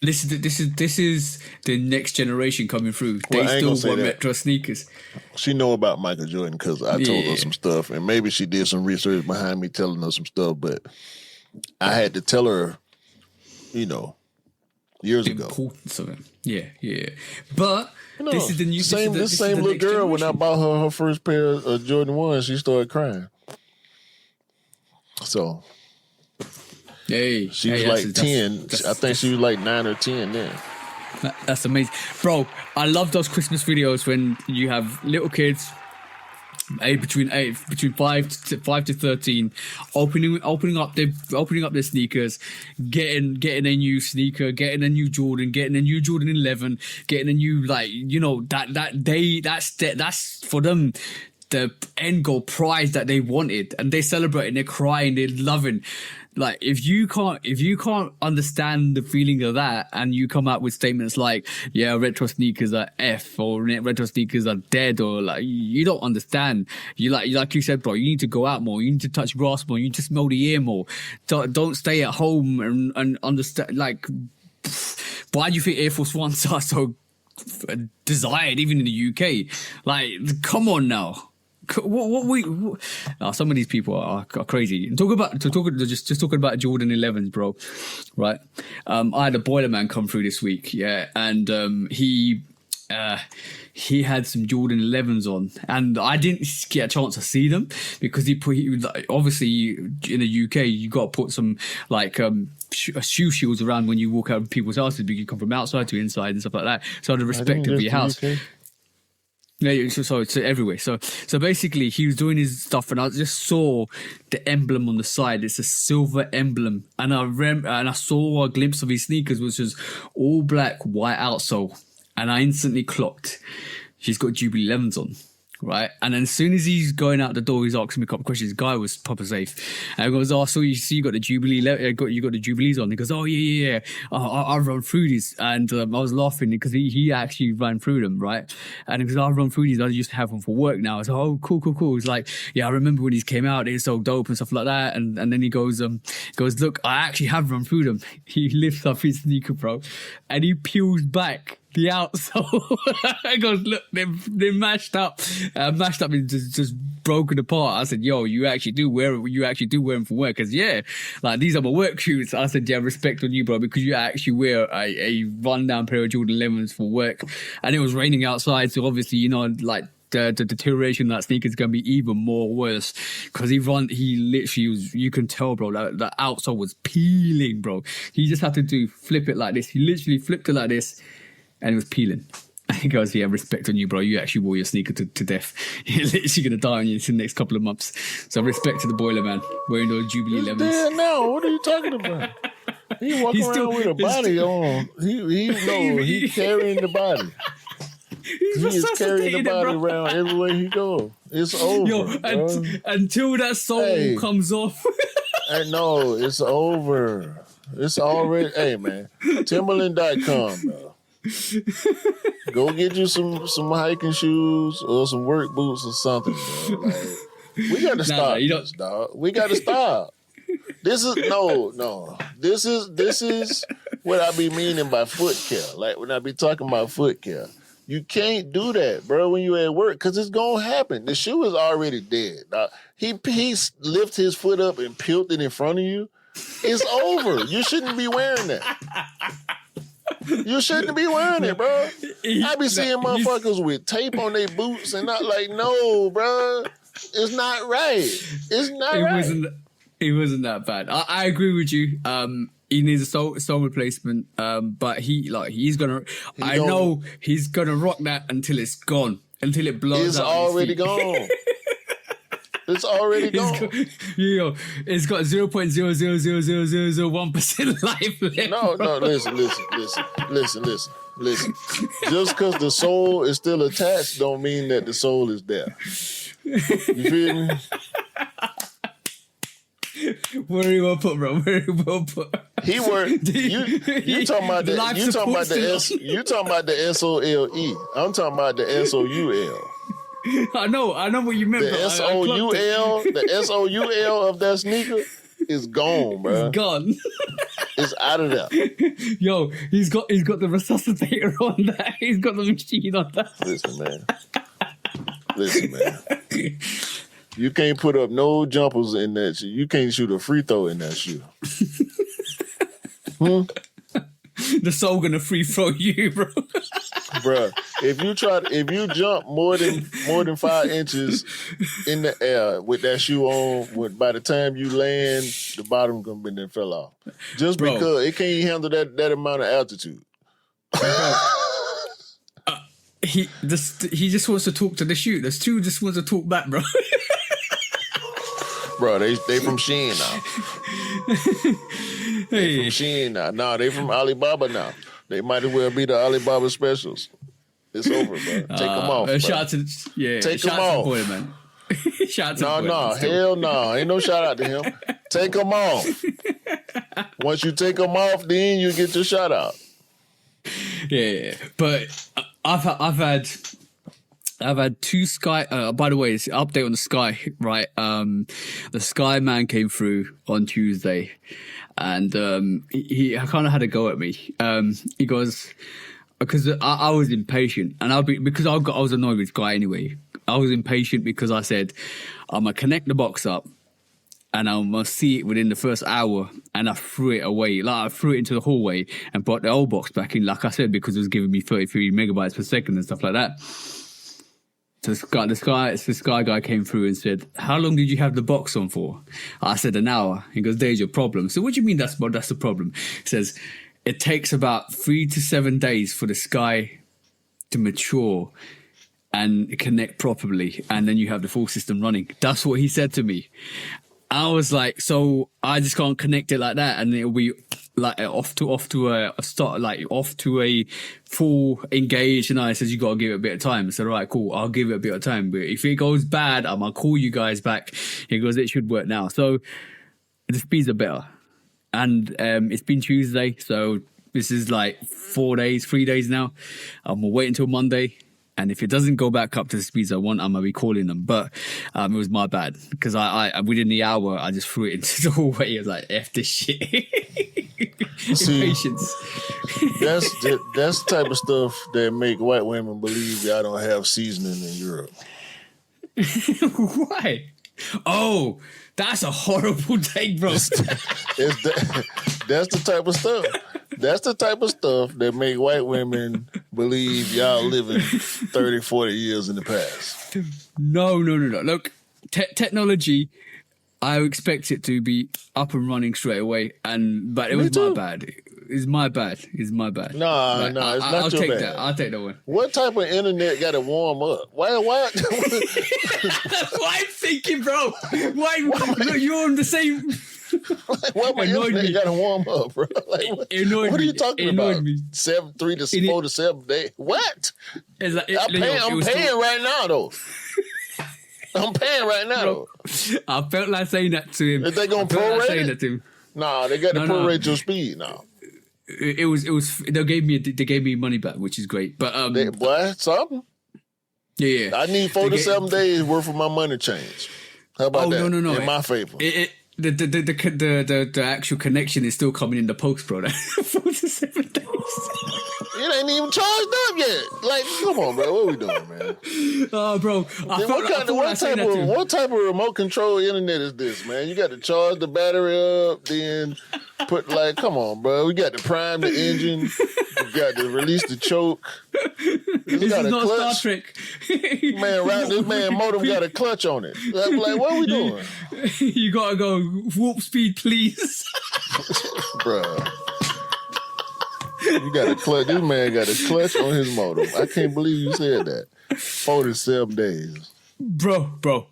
This is the next generation coming through. They still want retro sneakers. She know about Michael Jordan because I told her some stuff, and maybe she did some research behind me telling her some stuff, but I had to tell her, years ago. Importance of it. Yeah. But this is the new same little girl. When I bought her first pair of Jordan 1s, she started crying. So she was like 10. I think she was like 9 or 10 then. That's amazing, bro. I love those Christmas videos when you have little kids. Between 5 to 13, opening up their sneakers, getting a new sneaker, getting a new Jordan, getting a new Jordan 11, getting a new that's for them the end goal prize that they wanted, and they celebrate and they're crying, they're loving. Like if you can't understand the feeling of that, and you come out with statements like, yeah, retro sneakers are F, or retro sneakers are dead, or like you don't understand. Like you said, bro, you need to go out more, you need to touch grass more, you need to smell the air more. Don't stay at home and understand. Like, why do you think Air Force Ones are so desired even in the UK? Like, come on now. some of these people are crazy. Talking about Jordan 11s, bro. Right? I had a boiler man come through this week, yeah, and he had some Jordan 11s on, and I didn't get a chance to see them because obviously in the UK you got to put some like shoe shields around when you walk out of people's houses because you come from outside to inside and stuff like that. So out of respect of your house. Yeah, so everywhere. So basically, he was doing his stuff, and I just saw the emblem on the side. It's a silver emblem, and I saw a glimpse of his sneakers, which was all black, white outsole, and I instantly clocked. She's got Jubilee 11s on, right? And then as soon as he's going out the door, he's asking me a couple of questions. The guy was proper safe, and I goes, "Oh, so you got the Jubilee? You got the Jubilees on?" He goes, "Oh yeah. I run through these," and I was laughing because he actually ran through them, right? And he goes, "I run through these. I used to have them for work now." I was like, "Oh, cool." He's like, "Yeah, I remember when these came out. They're so dope and stuff like that." And then he goes, "Look, I actually have run through them." He lifts up his sneaker, bro, and he peels back the outsole. I goes, "Look, they're mashed up. Mashed up and just broken apart." I said, "Yo, you actually do wear them for work?" Because yeah, like these are my work shoes. I said, "Yeah, respect on you, bro, because you actually wear a rundown pair of Jordan 11s for work." And it was raining outside, so obviously, like the deterioration of that sneaker is going to be even more worse because he literally was, you can tell, bro, that the outsole was peeling, bro. He just had to flip it like this. He literally flipped it like this, and it was peeling. And he goes, "Yeah, respect on you, bro. You actually wore your sneaker to death. You're literally going to die on you in the next couple of months." So respect to the boiler man wearing those Jubilee 11s. Yeah, no, what are you talking about? He walking around with a body on. He's carrying the body. He is carrying the body around everywhere he goes. It's over. Yo, until that sole comes off. No, it's over. It's already. Hey, man. Timberland.com, bro. Go get you some hiking shoes or some work boots or something, bro. Like, we got to stop this, dog. We got to stop. This is no. This is what I be meaning by foot care. Like when I be talking about foot care. You can't do that, bro, when you at work, because it's going to happen. The shoe is already dead. He lifted his foot up and peeled it in front of you. It's over. You shouldn't be wearing that. You shouldn't be wearing it, bro. I be seeing motherfuckers with tape on their boots and not like, no, bro. It's not right. It's not right. It wasn't that bad. I agree with you. He needs a soul replacement, but he's gonna rock that until it's gone, until it blows it's out. Already gone. It's already gone. It's got 0.0000001% life left. No, listen. Just because the soul is still attached don't mean that the soul is there. You feel me? Very well put, bro. Very well put. He worked. You talking about you talking about the SOLE. I'm talking about the SOUL. I know what you meant. The SOUL of that sneaker is gone, bro. It's gone. It's out of there. Yo, he's got the resuscitator on that. He's got the machine on that. Listen, man. You can't put up no jumpers in that shoe. You can't shoot a free throw in that shoe. The soul gonna free throw you, bro. Bruh, if you jump more than 5 inches in the air with that shoe on, by the time you land, the bottom gonna be then fell off. Just because it can't handle that amount of altitude. He just wants to talk to the shoe. The shoe just wants to talk back, bro. Bro, they from Shein now. They from Shein now. No, they from Alibaba now. They might as well be the Alibaba specials. It's over, bro. Take them off. Take them off, boy, man. Hell no. Ain't no shout out to him. Take them off. Once you take them off, then you get your shout out. Yeah, but I've had two Sky. By the way, it's an update on the Sky, right? The Sky man came through on Tuesday, and he kind of had a go at me. He goes, because I was impatient, and because I was annoyed with this guy anyway. I was impatient because I said I'm gonna connect the box up, and I'm gonna see it within the first hour, and I threw it away. Like I threw it into the hallway and brought the old box back in. Like I said, because it was giving me 33 megabytes per second and stuff like that. So this guy came through and said, "How long did you have the box on for?" I said, "An hour." He goes, "There's your problem." So what do you mean that's the problem? He says, "It takes about 3 to 7 days for the sky to mature and connect properly, and then you have the full system running." That's what he said to me. I was like, so I just can't connect it like that, and it'll be like off to a start, like off to a full engage. And I says, "You got to give it a bit of time." I said, "All right, cool, I'll give it a bit of time, but if it goes bad, I'm gonna call you guys back." He goes, "It should work now." So the speeds are better, and it's been Tuesday, so this is like 3 days now. I'm gonna wait until Monday. And if it doesn't go back up to the speeds I want, I'm going to be calling them. But it was my bad. Because I within the hour, I just threw it into the hallway. I was like, F this shit. Impatience. That's the type of stuff that make white women believe y'all don't have seasoning in Europe. Why? Oh, that's a horrible take, bro. That's the type of stuff. That's the type of stuff that make white women believe y'all living 30, 40 years in the past. No. Look, technology, I expect it to be up and running straight away. But it was my bad. It's my bad. Nah, it's not I'll your take bad. that. I'll take that one. What type of internet got to warm up? Why? That's why I'm thinking, bro. Why? Look, you're on the same... Why my internet got to warm up, bro? Like, what are you talking about? 3 to 4 to 7 days. What? I'm paying right now, though. I'm paying right now, though. I felt like saying that to him. If they gonna prorate it? Nah, they got to prorate your speed now. It was. They gave me money back, which is great. But something. Yeah. I need 4 to 7 days worth of my money change. How about that? No. In my favor. The actual connection is still coming in the post, bro. 4 to 7 days. It ain't even charged up yet. Like, come on, bro. What we doing, man? Oh, bro. What type of remote control internet is this, man? You got to charge the battery up, then come on, bro. We got to prime the engine. We got to release the choke. This is not Star Trek. This modem got a clutch on it. Like, what are we doing? You got to go warp speed, please. Bruh. You got a clutch. This man got a clutch on his modem. I can't believe you said that. 47 days. Bro.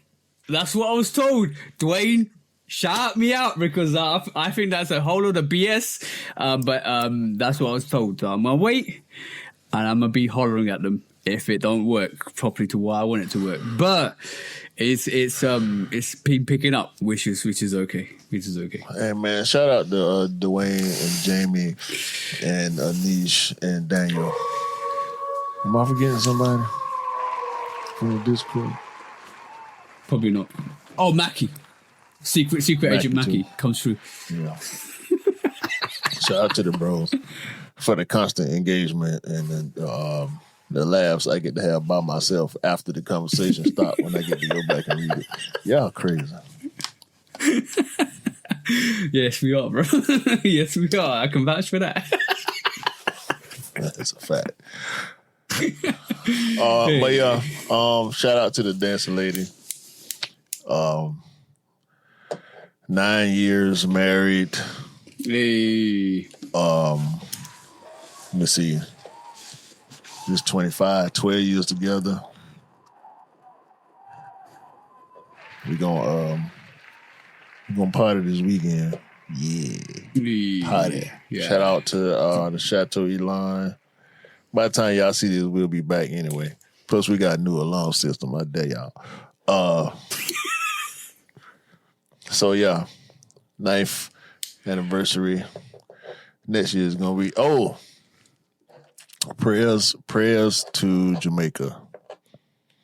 That's what I was told. Dwayne, shout me out because I think that's a whole lot of BS. But that's what I was told. So I'm going to wait and I'm going to be hollering at them if it don't work properly to what I want it to work. But it's been picking up, which is okay. Hey man, shout out to Dwayne and Jamie and Anish and Daniel. Am I forgetting somebody from the Discord? Probably not. Oh, Mackie. Secret Agent Mackie comes through. Yeah. Shout out to the bros for the constant engagement and the laughs I get to have by myself after the conversation stops when I get to go back and read it. Y'all crazy. Yes, we are, bro. Yes, we are. I can vouch for that. That's a fact. But yeah, shout out to the dancing lady. 9 years married. Hey. Let me see. Just 25, 12 years together. We're gonna party this weekend. Yeah. Party. Yeah. Shout out to the Chateau Elan. By the time y'all see this, we'll be back anyway. Plus, we got a new alarm system. I dare y'all. So yeah, 9th anniversary. Next year is gonna be prayers to Jamaica.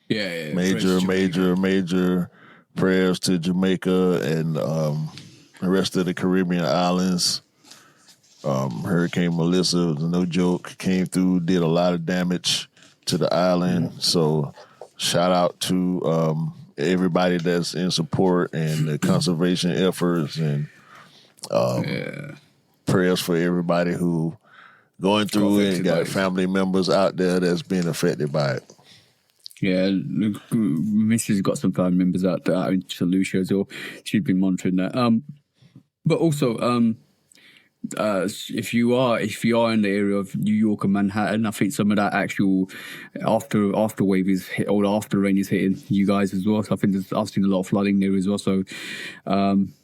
Yeah. Major prayers to Jamaica and the rest of the Caribbean islands. Hurricane Melissa, no joke, came through, did a lot of damage to the island. So shout out to everybody that's in support and the conservation efforts, and prayers for everybody who going through it and got family members out there that's being affected by it. Yeah, Mrs. got some family members out there in St. Lucia as well. She's been monitoring that. But also, if you are in the area of New York and Manhattan, I think some of that actual after wave is hit, or after rain is hitting you guys as well. So I think I've seen a lot of flooding there as well. So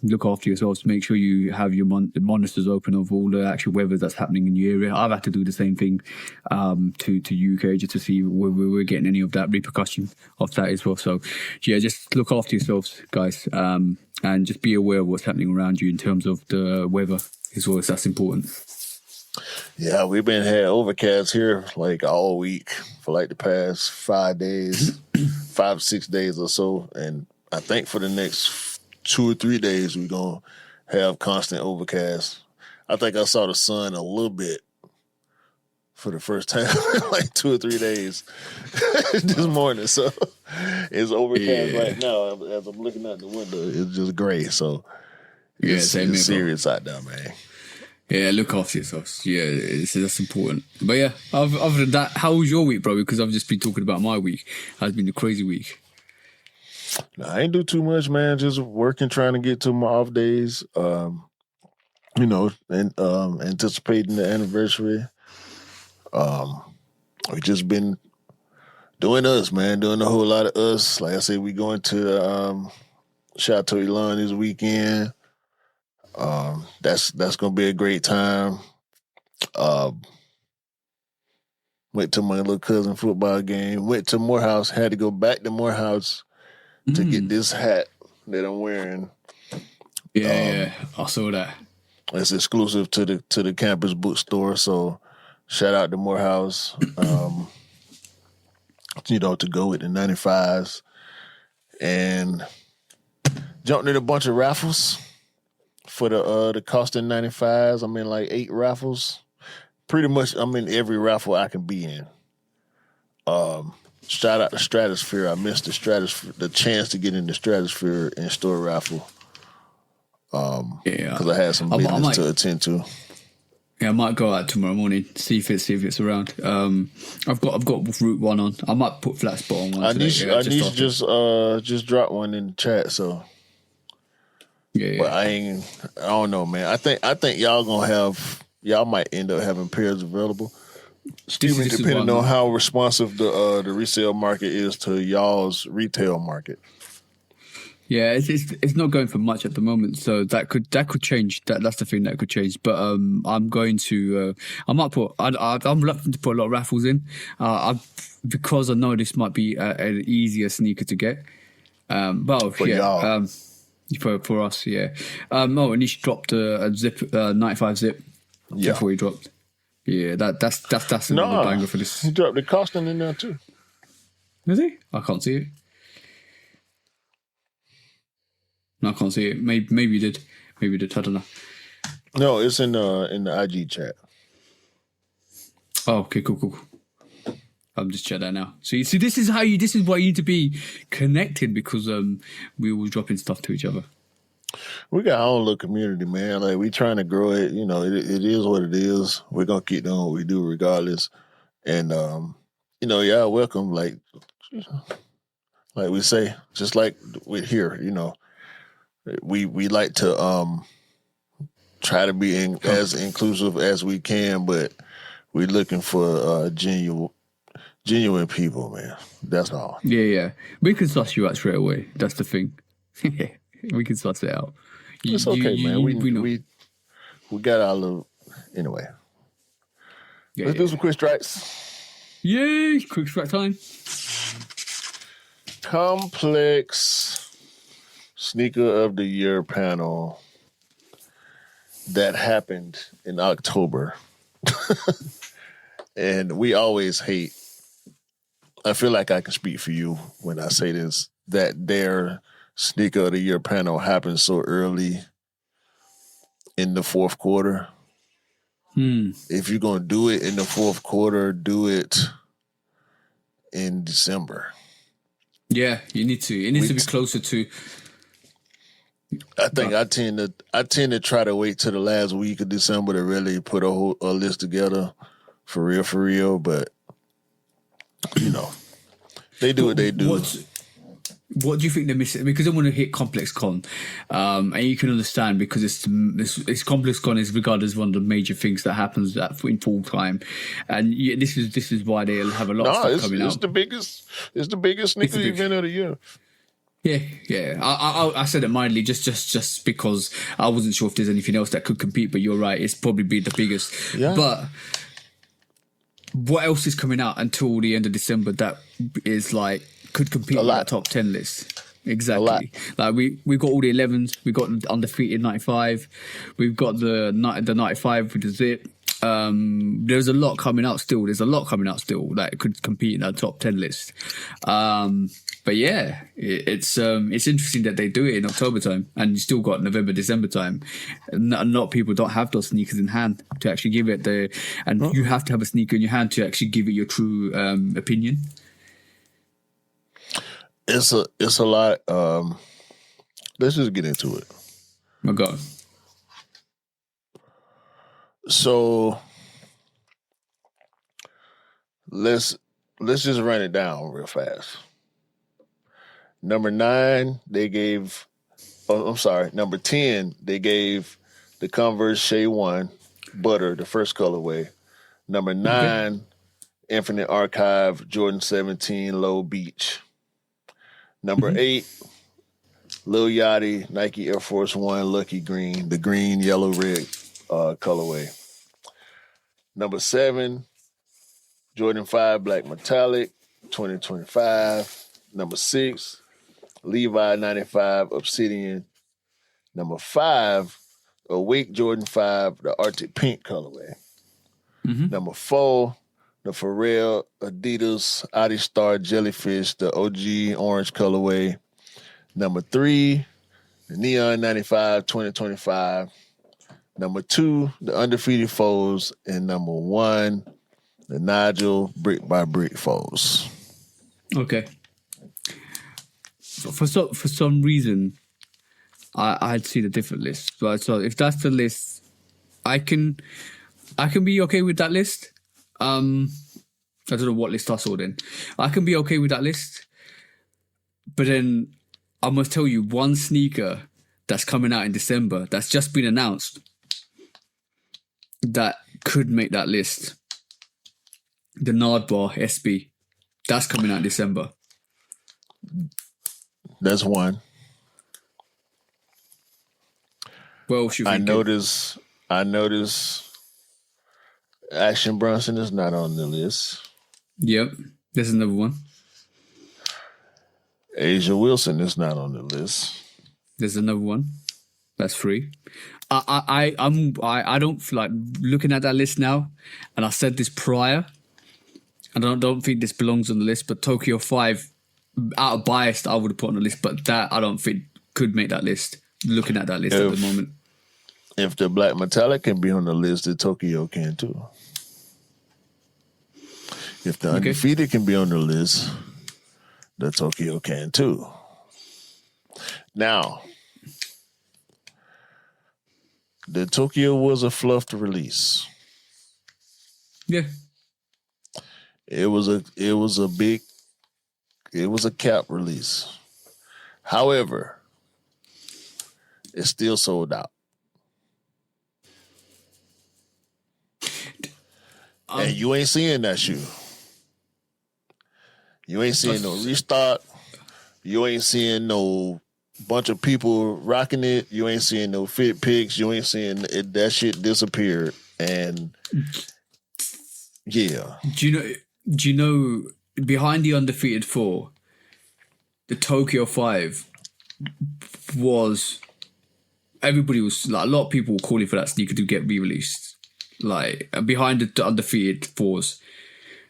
look after yourselves. Make sure you have your monitors open of all the actual weather that's happening in your area. I've had to do the same thing to UK just to see where we're getting any of that repercussion of that as well. So yeah, just look after yourselves, guys, and just be aware of what's happening around you in terms of the weather as well, as that's important. Yeah, we've been had overcast here like all week for like the past 5 days, 5 6 days or so, and I think for the next 2 or 3 days we're gonna have constant overcast. I think I saw the sun a little bit for the first time in like 2 or 3 days this morning. So it's overcast right now. As I'm looking out the window, it's just gray. So it's serious out there, man. Yeah, look after yourselves. Yeah, that's important. But yeah, other than that, how was your week, bro? Because I've just been talking about my week. It's been a crazy week. No, I ain't do too much, man. Just working, trying to get to my off days. And anticipating the anniversary. We just been doing us, man. Doing a whole lot of us. Like I said, we going to Chateau Elon this weekend. That's gonna be a great time. Went to my little cousin football game. Went to Morehouse. Had to go back to Morehouse to get this hat that I'm wearing. Yeah, I saw that. It's exclusive to the campus bookstore. So shout out to Morehouse. To go with the 95s, and jumped in a bunch of raffles for the costing 95s. I'm in like 8 raffles. Pretty much I'm in every raffle I can be in. Shout out to Stratosphere. I missed the chance to get in the Stratosphere in-store raffle. Because I had some business to attend to. Yeah, I might go out tomorrow morning, see if it's around. I've got Route 1 on. I might put Flat Spot on one. I need just drop one in the chat. So yeah. But I don't know, man. I think y'all might end up having pairs available. Depending on how responsive the resale market is to y'all's retail market. Yeah, it's not going for much at the moment, so that could change. That's the thing that could change. But I'm going to I'm reluctant to put a lot of raffles in, because I know this might be an easier sneaker to get. For us, yeah. And he dropped a zip 95 zip before he dropped. Yeah, that's another banger for this. He dropped the costing in there too. Is he? I can't see it. No, I can't see it. Maybe you did. I don't know. No, it's in the IG chat. Oh, okay, cool. I'm just checking that now. So this is why you need to be connected, because we were dropping stuff to each other. We got our own little community, man. Like, we trying to grow it. It is what it is. We're gonna keep doing what we do regardless. And y'all welcome. Like we say, just like we're here. We like to try to be as inclusive as we can, but we're looking for genuine people, man. That's all. Yeah. We can suss you out straight away. That's the thing. We can suss it out. It's okay, man. We got our little anyway. Let's do some quick strikes. Yay! Quick strike time. Complex Sneaker of the Year panel that happened in October. And we always hate, I feel like I can speak for you when I say this, that their Sneaker of the Year panel happened so early in the fourth quarter. If you're gonna do it in the fourth quarter, do it in December. Yeah, you need to. It needs to be closer to. I think I tend to try to wait till the last week of December to really put a list together for real. But they do what they do. What do you think they're missing? Because I want to hit Complex Con, and you can understand because it's Complex Con is regarded as one of the major things that happens in full time, and this is why they have a lot of stuff coming out. It's the biggest sneaker event of the year. Yeah. I said it mildly just because I wasn't sure if there's anything else that could compete, but you're right. It's probably be the biggest. Yeah. But what else is coming out until the end of December that is like could compete in that top 10 list? Exactly. Like we got all the 11s. We got undefeated 95. We've got the 95 with the zip. There's a lot coming out still. That could compete in that top 10 list. But yeah, it's interesting that they do it in October time, and you still got November, December time. And a lot of people don't have those sneakers in hand to actually give it you have to have a sneaker in your hand to actually give it your true opinion. It's a lot. Let's just get into it. My God. So let's just run it down real fast. Number 9, they gave. Oh, I'm sorry. Number 10, they gave the Converse Shea 1 Butter, the first colorway. Number 9, Infinite Archive Jordan 17 Low Beach. Number 8, Lil Yachty Nike Air Force 1 Lucky Green, the green, yellow, red colorway. Number 7, Jordan 5 Black Metallic 2025. Number 6, Levi 95 Obsidian. Number 5, Awake Jordan 5, the Arctic Pink colorway. Number 4, the Pharrell Adidas Adi Star Jellyfish, the OG orange colorway. Number 3, the Neon 95 2025. Number 2, the Undefeated Foes. And number 1, the Nigel Brick by Brick Foes. Okay. For some reason, I'd see the different list. But so if that's the list, I can be okay with that list. I don't know what list I saw then. I can be okay with that list. But then I must tell you one sneaker that's coming out in December that's just been announced that could make that list. The Nardbar SB. That's coming out in December. That's one. Well, should I notice Action Bronson is not on the list. Yep. There's another one. Asia Wilson is not on the list. There's another one. That's 3. I don't feel like looking at that list now, and I said this prior, and I don't think this belongs on the list, but Tokyo 5, out of bias, I would have put on the list, but that I don't think could make that list, looking at that list at the moment. If the Black Metallic can be on the list, the Tokyo can too. If the Undefeated can be on the list, the Tokyo can too. Now, the Tokyo was a fluffed release. Yeah. It was a cap release. However, it's still sold out. And you ain't seeing that shoe. You ain't seeing no restock. You ain't seeing no bunch of people rocking it. You ain't seeing no fit pics. You ain't seeing it. That shit disappeared. And yeah. Do you know behind the Undefeated 4, the Tokyo 5 was, everybody was like, a lot of people were calling for that sneaker to get re-released. Like, behind the Undefeated 4s,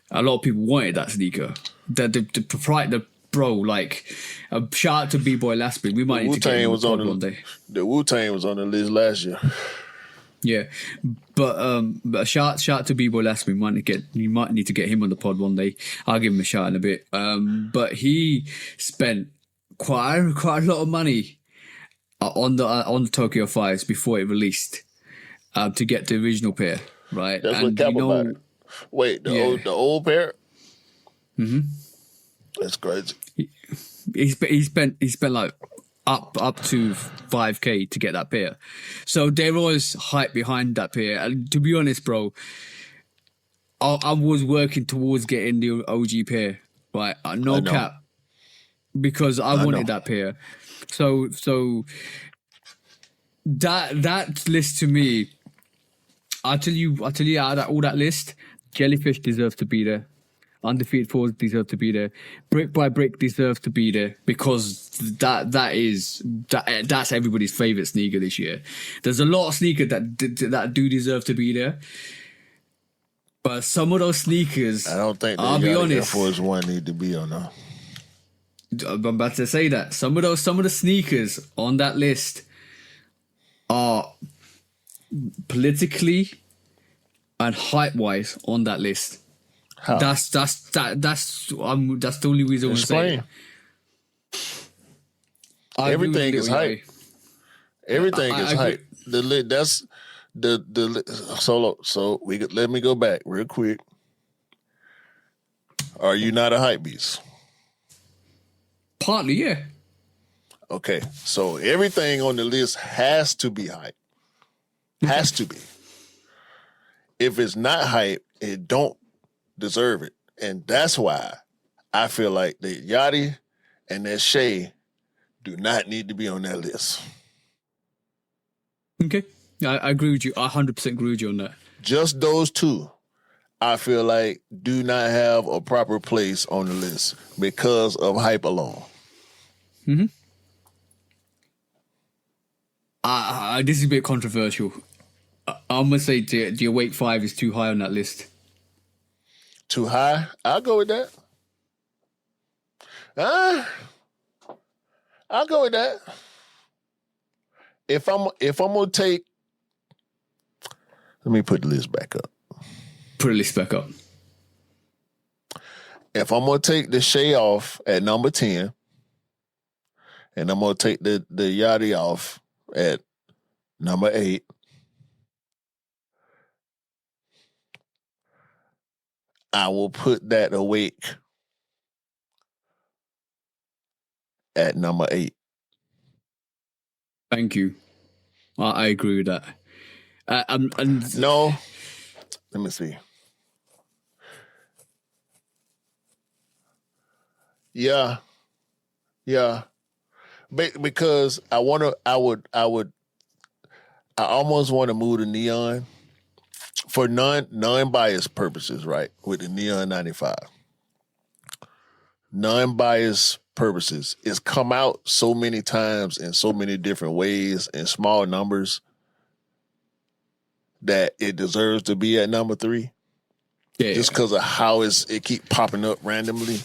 a lot of people wanted that sneaker. The proprietor, bro, like, shout out to B-Boy Lastby. We might need to get him on one day. The Wu-Tang was on the list last year. Yeah, but shout to B-Boy Last. You might need to get him on the pod one day. I'll give him a shout in a bit. But he spent quite a lot of money on the Tokyo 5s before it released to get the original pair, right? That's what kept about it. Wait, the old pair? Mm-hmm. That's crazy. He spent like up to 5K to get that pair. So there was hype behind that pair. And to be honest, bro, I was working towards getting the OG pair, right? No cap, because I wanted that pair. So that list to me, I tell you, out of all that list, Jellyfish deserves to be there. Undefeated Fours deserve to be there. Brick by Brick deserves to be there, because that's everybody's favorite sneaker this year. There's a lot of sneakers that do deserve to be there, but some of those sneakers, I don't think the Air Force One need to be on there. I'm about to say that some of the sneakers on that list are politically and hype wise on that list. How? That's the only reason I want to say it. Everything is hype. Everything is hype. That's the solo. So let me go back real quick. Are you not a hype beast? Partly, yeah. Okay, so everything on the list has to be hype. Has to be. If it's not hype, it don't deserve it. And that's why I feel like the Yachty and that Shea do not need to be on that list. Okay. I agree with you. I 100% agree with you on that. Just those two, I feel like, do not have a proper place on the list because of hype alone. Mm-hmm. This is a bit controversial. I'm going to say the Awake 5 is too high on that list. Too high? I'll go with that. I'll go with that. If I'm gonna take, let me put the list back up. Put the list back up. If I'm gonna take the Shea off at number 10, and I'm gonna take the Yachty off at number 8, I will put that Awake at number 8. Thank you. I agree with that. No, let me see. Yeah. Because I almost want to move to neon for non-biased purposes, right? With the Neon 95. Non-biased purposes. It's come out so many times in so many different ways in small numbers that it deserves to be at number 3. Yeah. Just because of how it keep popping up randomly.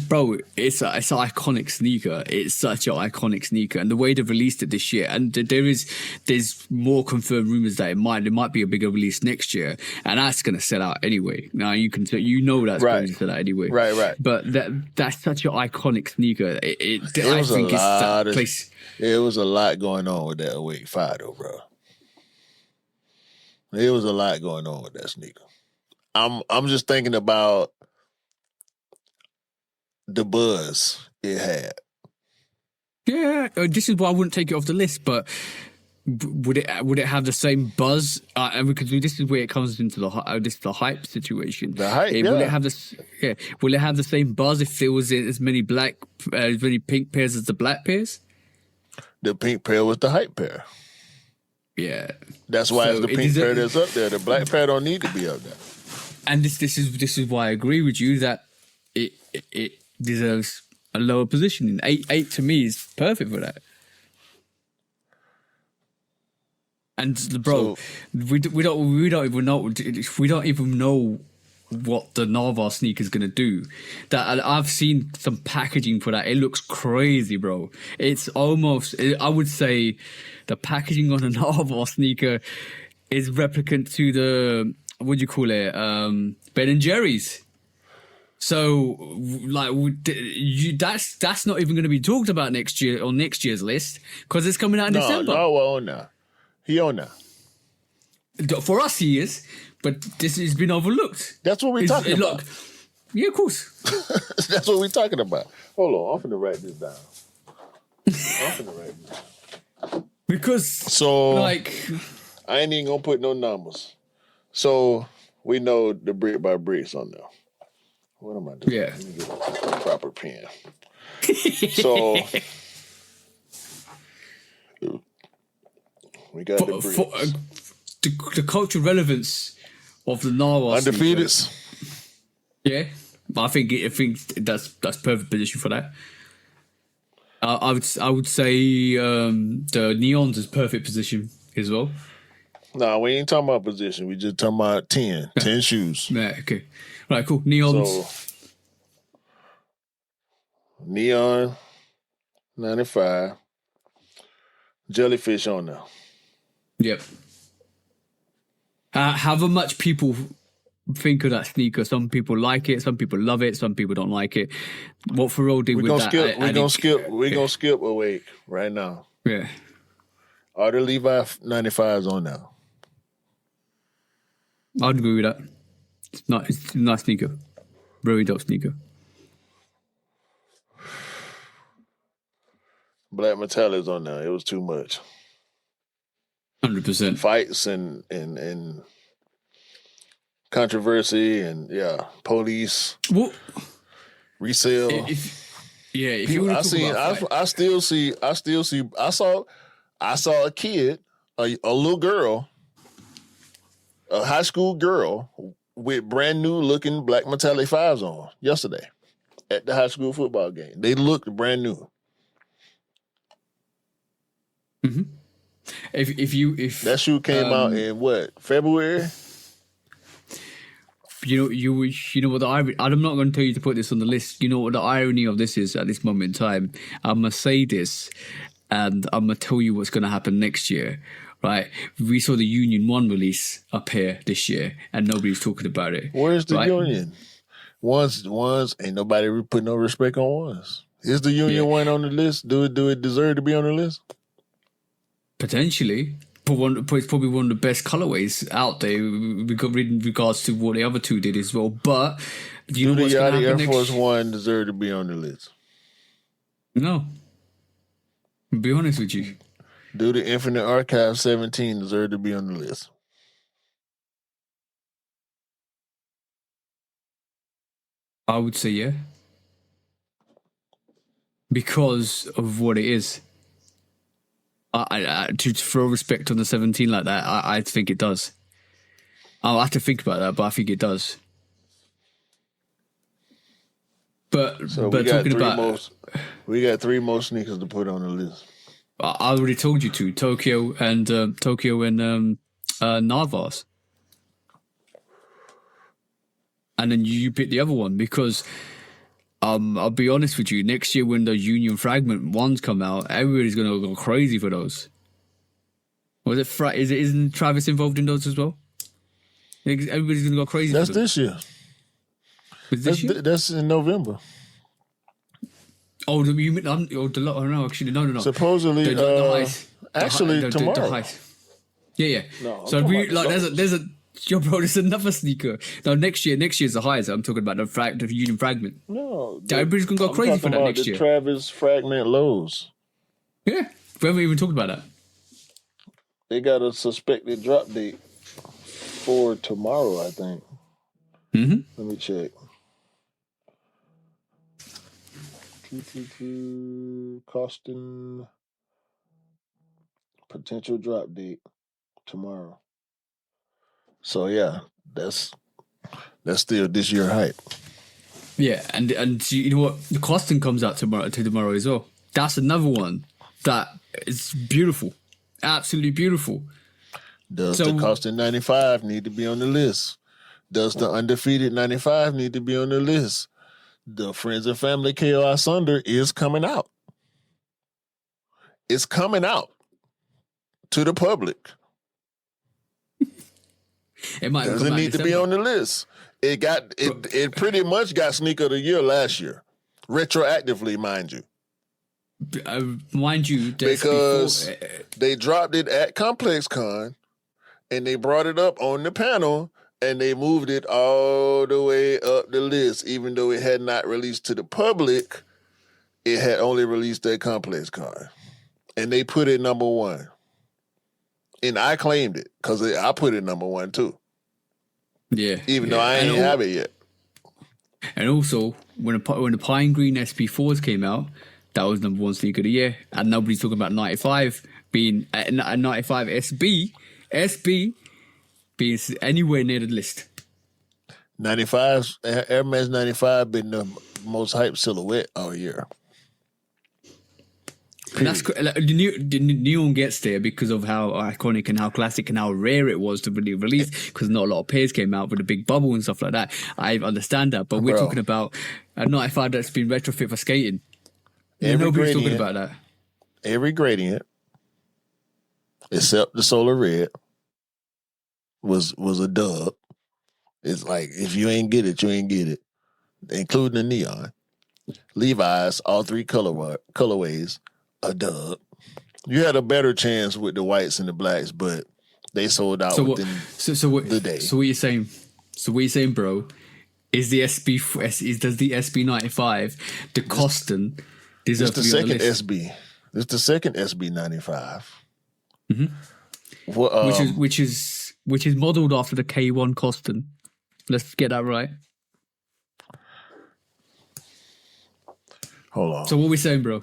Bro, it's an iconic sneaker. It's such an iconic sneaker, and the way they've released it this year, and there's more confirmed rumors that it might be a bigger release next year, and that's gonna sell out anyway. Now that's going to sell out anyway. Right. But that's such an iconic sneaker. It was a lot going on with that Awake 5 though, bro. There was a lot going on with that sneaker. I'm just thinking about the buzz it had. Yeah, this is why I wouldn't take it off the list. But would it have the same buzz? And because this is where it comes into the hype situation. The hype, Will it have this? Yeah, will it have the same buzz if there was as many pink pairs as the black pairs? The pink pair was the hype pair. Yeah, that's why it's the pink pair that's up there. The black pair don't need to be up there. And this is why I agree with you that it deserves a lower position. 8 to me is perfect for that. And bro, we don't even know what the Narvar sneaker is gonna do. That I've seen some packaging for that. It looks crazy, bro. It's almost, I would say, the packaging on a Narvar sneaker is replicant to the, what do you call it? Ben and Jerry's. So, like, that's not even going to be talked about next year on next year's list because it's coming out in December. No. He on now. For us, he is, but this has been overlooked. That's what we're talking about. Yeah, of course. That's what we're talking about. Hold on, I'm finna write this down. Because, like, I ain't even gonna put no numbers. So we know the brick by bricks on there. What am I doing? Yeah. Let me get a proper pen. So we got the bricks. The cultural relevance of the narwhal undefeateds. Yeah, I think that's perfect position for that. I would say the neons is perfect position as well. No, we ain't talking about position. We just talking about 10 shoes. Yeah, okay. Right, cool. Neons. So, neon 95. Jellyfish on there. Yep. However much people think of that sneaker, some people like it, some people love it, some people don't like it. What Pharrell did with that... We're gonna skip awake right now. Yeah. Are the Levi 95s on now? I'd agree with that. It's a nice sneaker. Very dope sneaker. Black Metallics on there. It was too much. 100%. Fights and controversy and police. What? Resale. If you want to talk about I still see. I saw a kid, a little girl, a high school girl with brand new looking black metallic 5s on yesterday at the high school football game. They looked brand new. Mm-hmm. If that shoe came out in what, February? You know what the irony. I'm not going to tell you to put this on the list. You know what the irony of this is at this moment in time. I'm gonna say this, and I'm gonna tell you what's going to happen next year. Right? We saw the Union 1 release up here this year, and nobody's talking about it. Where's the Union? Ones ain't nobody put no respect on ones. Is the Union 1 on the list? Do it deserve to be on the list? Potentially. It's probably one of the best colorways out there in regards to what the other two did as well. But do you know what's going to happen Air Force One deserve to be on the list? No. I'll be honest with you. Do the Infinite Archive 17 deserve to be on the list? I would say yeah. Because of what it is. To throw respect on the 17 like that, I think it does. I'll have to think about that, but I think it does. But talking about... we got 3 more sneakers to put on the list. I already told you to. Tokyo and Narvas. And then you pick the other one because... I'll be honest with you. Next year, when the Union Fragment ones come out, everybody's gonna go crazy for those. Was it? Isn't Travis involved in those as well? Everybody's gonna go crazy. That's this year. That's in November. Oh, you mean? No, actually, no. Supposedly, tomorrow. Yeah. No, so there's a. Yo, bro, there's another sneaker. Now, next year's the highest. I'm talking about the Union Fragment. No. Everybody's going to go crazy for that next year. Travis Fragment lows. Yeah. We haven't even talked about that. They got a suspected drop date for tomorrow, I think. Mm-hmm. Let me check. Costing potential drop date tomorrow. So yeah, that's still this year hype. Yeah, and you know what? The Costin comes out tomorrow as well. That's another one that is beautiful, absolutely beautiful. Does the Costin 95 need to be on the list? Does the undefeated 95 need to be on the list? The Friends and Family KOI Sunder is coming out. It's coming out to the public. It might doesn't need to be on the list. It pretty much got Sneaker of the Year last year, retroactively, mind you. Because they dropped it at ComplexCon and they brought it up on the panel and they moved it all the way up the list, even though it had not released to the public. It had only released at ComplexCon, and they put it number one. And I claimed it because I put it number one too. Yeah, even though I ain't have it yet. And also, when the Pine Green SB4s came out, that was number one sneaker of the year, and nobody's talking about 95 being 95 SB being anywhere near the list. 95 Air Max 95 been the most hyped silhouette all year. And that's like, the neon gets there because of how iconic and how classic and how rare it was to really release, because not a lot of pairs came out with a big bubble and stuff like that. I understand that, but we're talking about a 95 that's been retrofit for skating. Nobody's talking about that. Every gradient, except the Solar Red, was a dub. It's like, if you ain't get it, you ain't get it, including the neon. Levi's, all three colorways, a dub. You had a better chance with the whites and the blacks, but they sold out within the day. So what you're saying? So what you're saying, bro? Is the does the SB95, the Coston, deserve to be on the list? It's the second SB 95. Mm-hmm. Which is modeled after the K1 Coston. Let's get that right. Hold on. So what we saying, bro?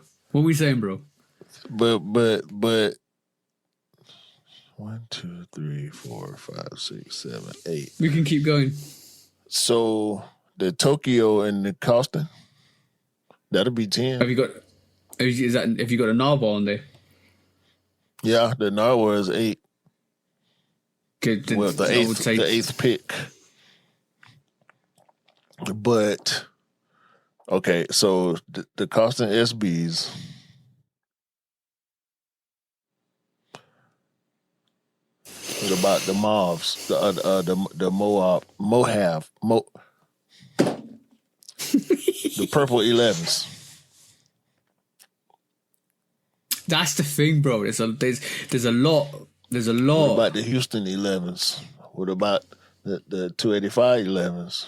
But 1, 2, 3, 4, 5, 6, 7, 8. We can keep going. So the Tokyo and the Coston, that'll be 10. Have you got a narwhal on there? Yeah, the narwhal is 8. Okay, well, the eighth pick. But okay, so the Coston SBs. What about the Mauves? The the purple 11s. That's the thing, bro. There's a lot. What about the Houston 11s? What about the 285 11s?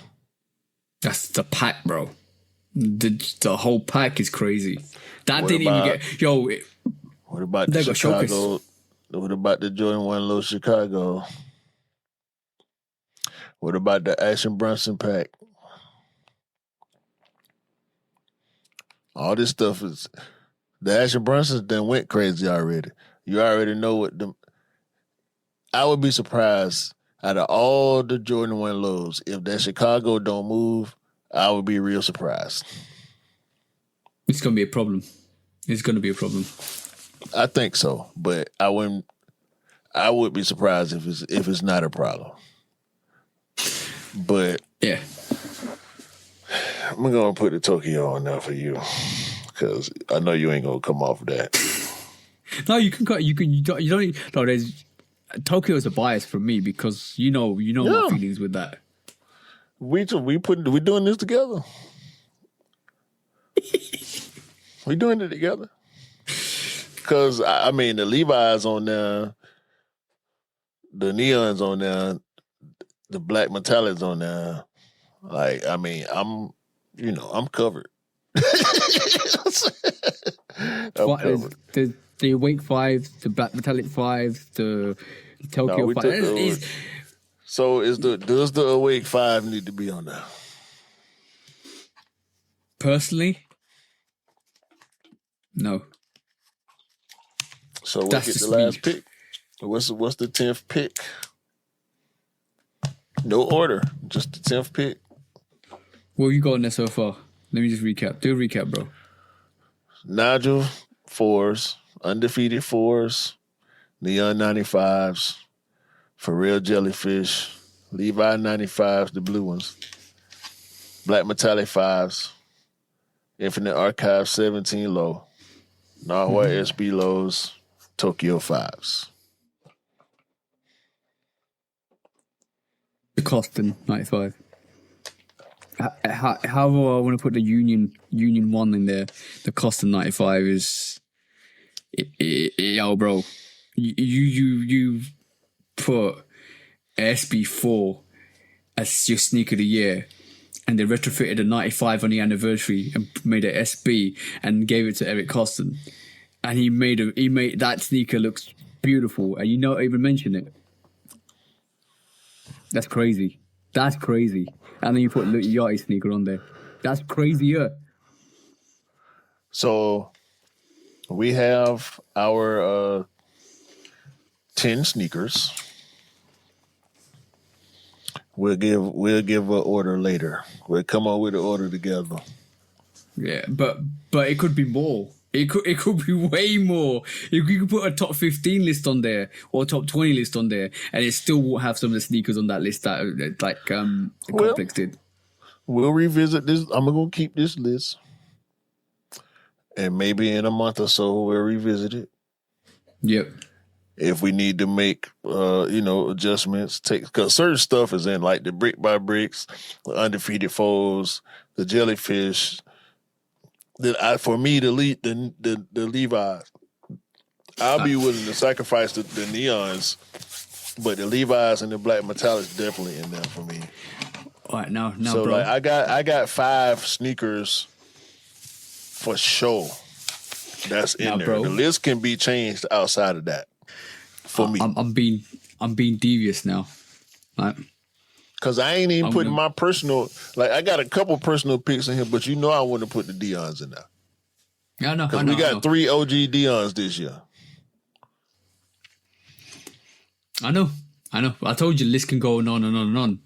That's the pack, bro. The whole pack is crazy. That didn't even get What about the Chicago? What about the Jordan 1 Low Chicago? What about the Action Bronson pack? All this stuff is... The Action Brunsons done went crazy already. You already know what them... I would be surprised out of all the Jordan 1 Lows, if that Chicago don't move, I would be real surprised. It's going to be a problem. I think so, but I would be surprised if it's not a problem. But yeah, I'm gonna put the Tokyo on there for you because I know you ain't gonna come off of that. No, you can. You don't. No, there's Tokyo is a bias for me because you know my feelings with that. We doing this together. We doing it together. Because, I mean, the Levi's on there, the neons on there, the black metallics on there. Like, I mean, I'm covered. I'm covered. The Awake 5s, the black metallic 5s, the Tokyo 5s. So does the Awake 5 need to be on there? Personally, no. So we'll get the last pick. What's the 10th pick? No order, just the 10th pick. What have you got on there so far? Let me just recap. Do a recap, bro. Nigel 4s, Undefeated 4s, Neon 95s, For Real Jellyfish, Levi 95s, the blue ones, Black Metallic 5s, Infinite Archive 17 low, Narwhal SB lows, Tokyo 5s. The Coston 95. However, I want to put the Union 1 in there. The Coston 95 is, yo, bro. You put SB4 as your sneaker of the year, and they retrofitted a 95 on the anniversary and made it SB and gave it to Eric Coston, and he made that sneaker looks beautiful, and you not even mention it. That's crazy. That's crazy. And then you put Lil Yachty sneaker on there. That's crazier. So we have our 10 sneakers. We'll give an order later. We'll come up with an order together. Yeah, but it could be more. It could be way more. You could put a top 15 list on there or top 20 list on there, and it still won't have some of the sneakers on that list that Complex did. We'll revisit this. I'm gonna keep this list, and maybe in a month or so we'll revisit it. Yep. If we need to make adjustments, because certain stuff is in, like the brick by bricks, the undefeated foes, the jellyfish. For me, the Levi's, I'll be willing to sacrifice the neons, but the Levi's and the black metallics definitely in there for me. All right, now, so bro. Like I got 5 sneakers for sure. That's in there. Bro. The list can be changed outside of that. For me, I'm being devious now, right? Because I ain't even putting my personal, I got a couple personal picks in here, but I want to put the Deons in there. Yeah, I know. Because we got 3 OG Deons this year. I know. I told you, the list can go on and on and on.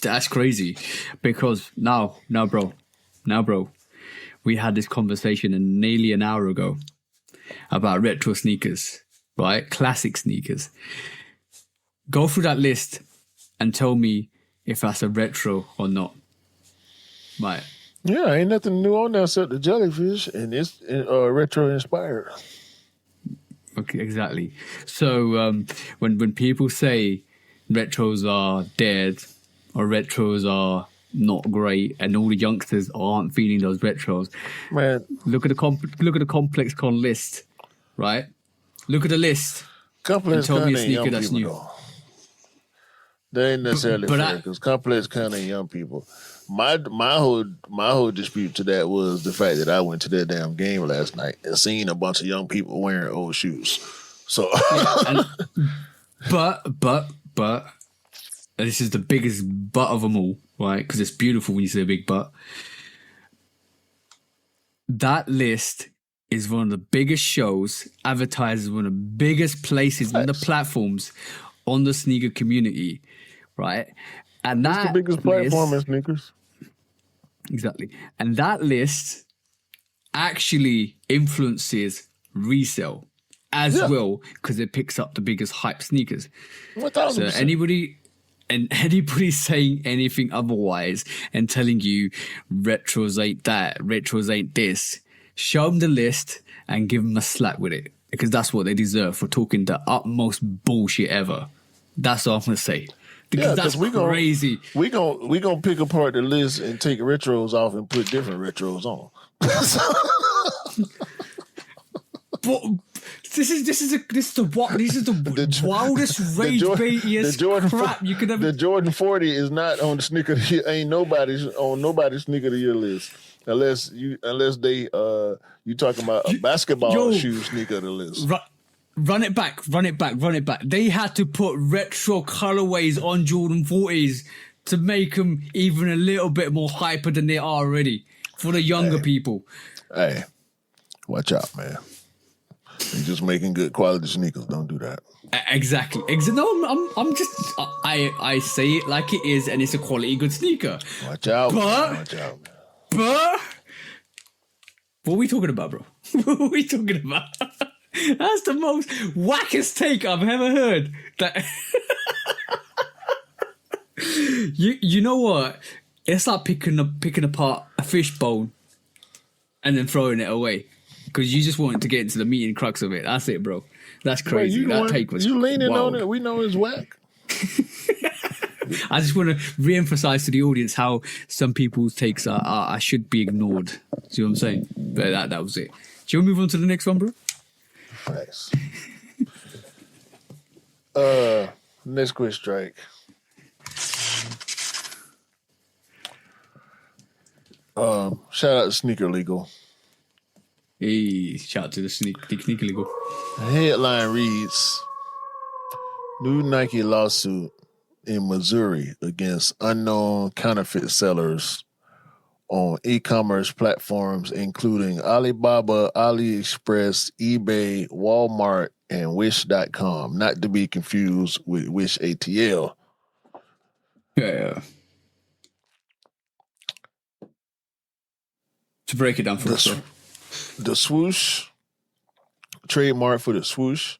That's crazy, because now, bro, we had this conversation nearly an hour ago about retro sneakers, right? Classic sneakers. Go through that list and tell me if that's a retro or not. Right. Yeah, ain't nothing new on there except the jellyfish, and it's retro inspired. Okay, exactly. So when people say retros are dead or retros are not great, and all the youngsters aren't feeling those retros, man, look at the Complex Con list, right? Look at the list. Complex Con ain't young people, though. They ain't necessarily fair, because Complex Con ain't young people. My whole dispute to that was the fact that I went to that damn game last night and seen a bunch of young people wearing old shoes. So, but this is the biggest butt of them all, right? Because it's beautiful when you say a big butt. That list is one of the biggest shows, advertises one of the biggest places on the platforms on the sneaker community, right? And that's the biggest platform in sneakers. Exactly. And that list actually influences resale as well, because it picks up the biggest hype sneakers. 1,000%. So anybody saying anything otherwise and telling you retros ain't that, retros ain't this, show them the list and give them a slap with it, because that's what they deserve for talking the utmost bullshit ever. That's all I'm going to say. Because that's crazy. We gonna pick apart the list and take retros off and put different retros on. But this is the wildest rage baitiest crap you could ever. The Jordan 40 is not on the sneaker. Ain't nobody's sneaker of the year list, unless they you talking about a basketball shoe sneaker of the list. Run it back. They had to put retro colorways on Jordan 40s to make them even a little bit more hyper than they are already for the younger people. Hey, watch out, man. You're just making good quality sneakers. Don't do that. Exactly. No, I'm just... I say it like it is, and it's a quality good sneaker. Watch out, man. But... What are we talking about, bro? What are we talking about? That's the most wackest take I've ever heard. That you know what? It's like picking apart a fishbone and then throwing it away, because you just wanted to get into the meat and crux of it. That's it, bro. That's crazy. That take was you leaning wild. on it. We know it's whack. I just want to re-emphasize to the audience how some people's takes are should be ignored. See what I'm saying? But that was it. Do you want to move on to the next one, bro? Nice. Next quick strike. Shout out to Sneaker Legal. Hey, shout out to the Sneaker Legal. The headline reads, new Nike lawsuit in Missouri against unknown counterfeit sellers on e-commerce platforms including Alibaba, AliExpress, eBay, Walmart, and Wish.com, not to be confused with Wish ATL. Yeah. To break it down for us, the swoosh, trademark for the swoosh,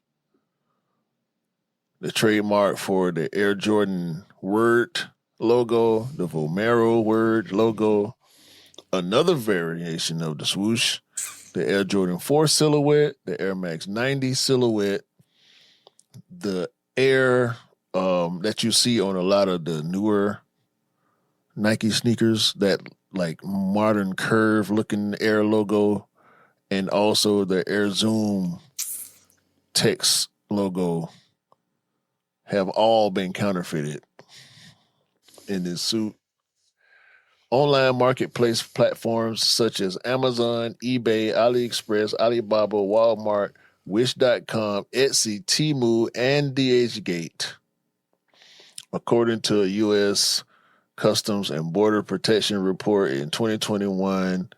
the trademark for the Air Jordan word logo, the Vomero word logo, another variation of the swoosh, the Air Jordan 4 silhouette, the Air Max 90 silhouette, the Air that you see on a lot of the newer Nike sneakers, that like modern curve looking Air logo, and also the Air Zoom text logo have all been counterfeited in this suit. Online marketplace platforms such as Amazon, eBay, AliExpress, Alibaba, Walmart, Wish.com, Etsy, Temu, and DHgate. According to a U.S. Customs and Border Protection report in 2021,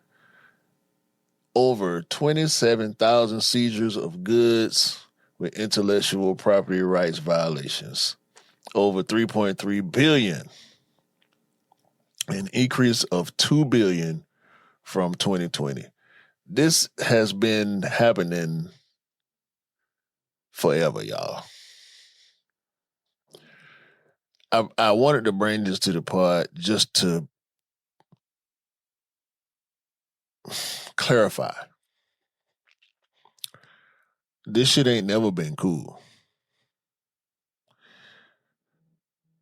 over 27,000 seizures of goods with intellectual property rights violations, over 3.3 billion, an increase of 2 billion from 2020. This has been happening forever, y'all. I wanted to bring this to the pod just to clarify. This shit ain't never been cool.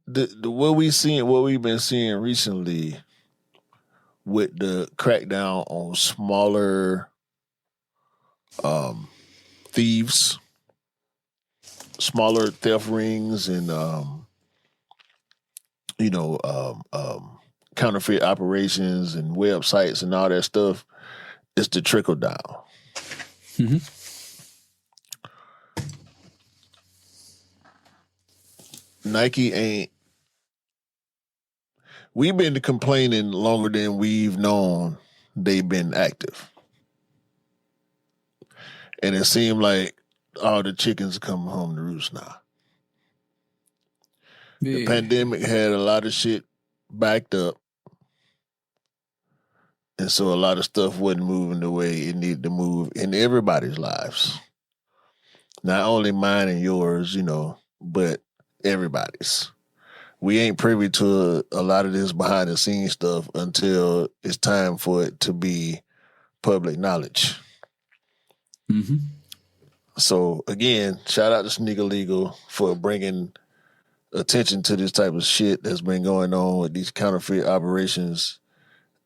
What we've been seeing recently with the crackdown on smaller thieves, smaller theft rings, and counterfeit operations and websites and all that stuff, is the trickle down. Mm-hmm. Nike ain't. We've been complaining longer than we've known they've been active. And it seemed like all the chickens come home to roost now. Yeah. The pandemic had a lot of shit backed up. And so a lot of stuff wasn't moving the way it needed to move in everybody's lives. Not only mine and yours, but everybody's. We ain't privy to a lot of this behind the scenes stuff until it's time for it to be public knowledge. Mm-hmm. So again, shout out to Sneaker Legal for bringing attention to this type of shit that's been going on with these counterfeit operations.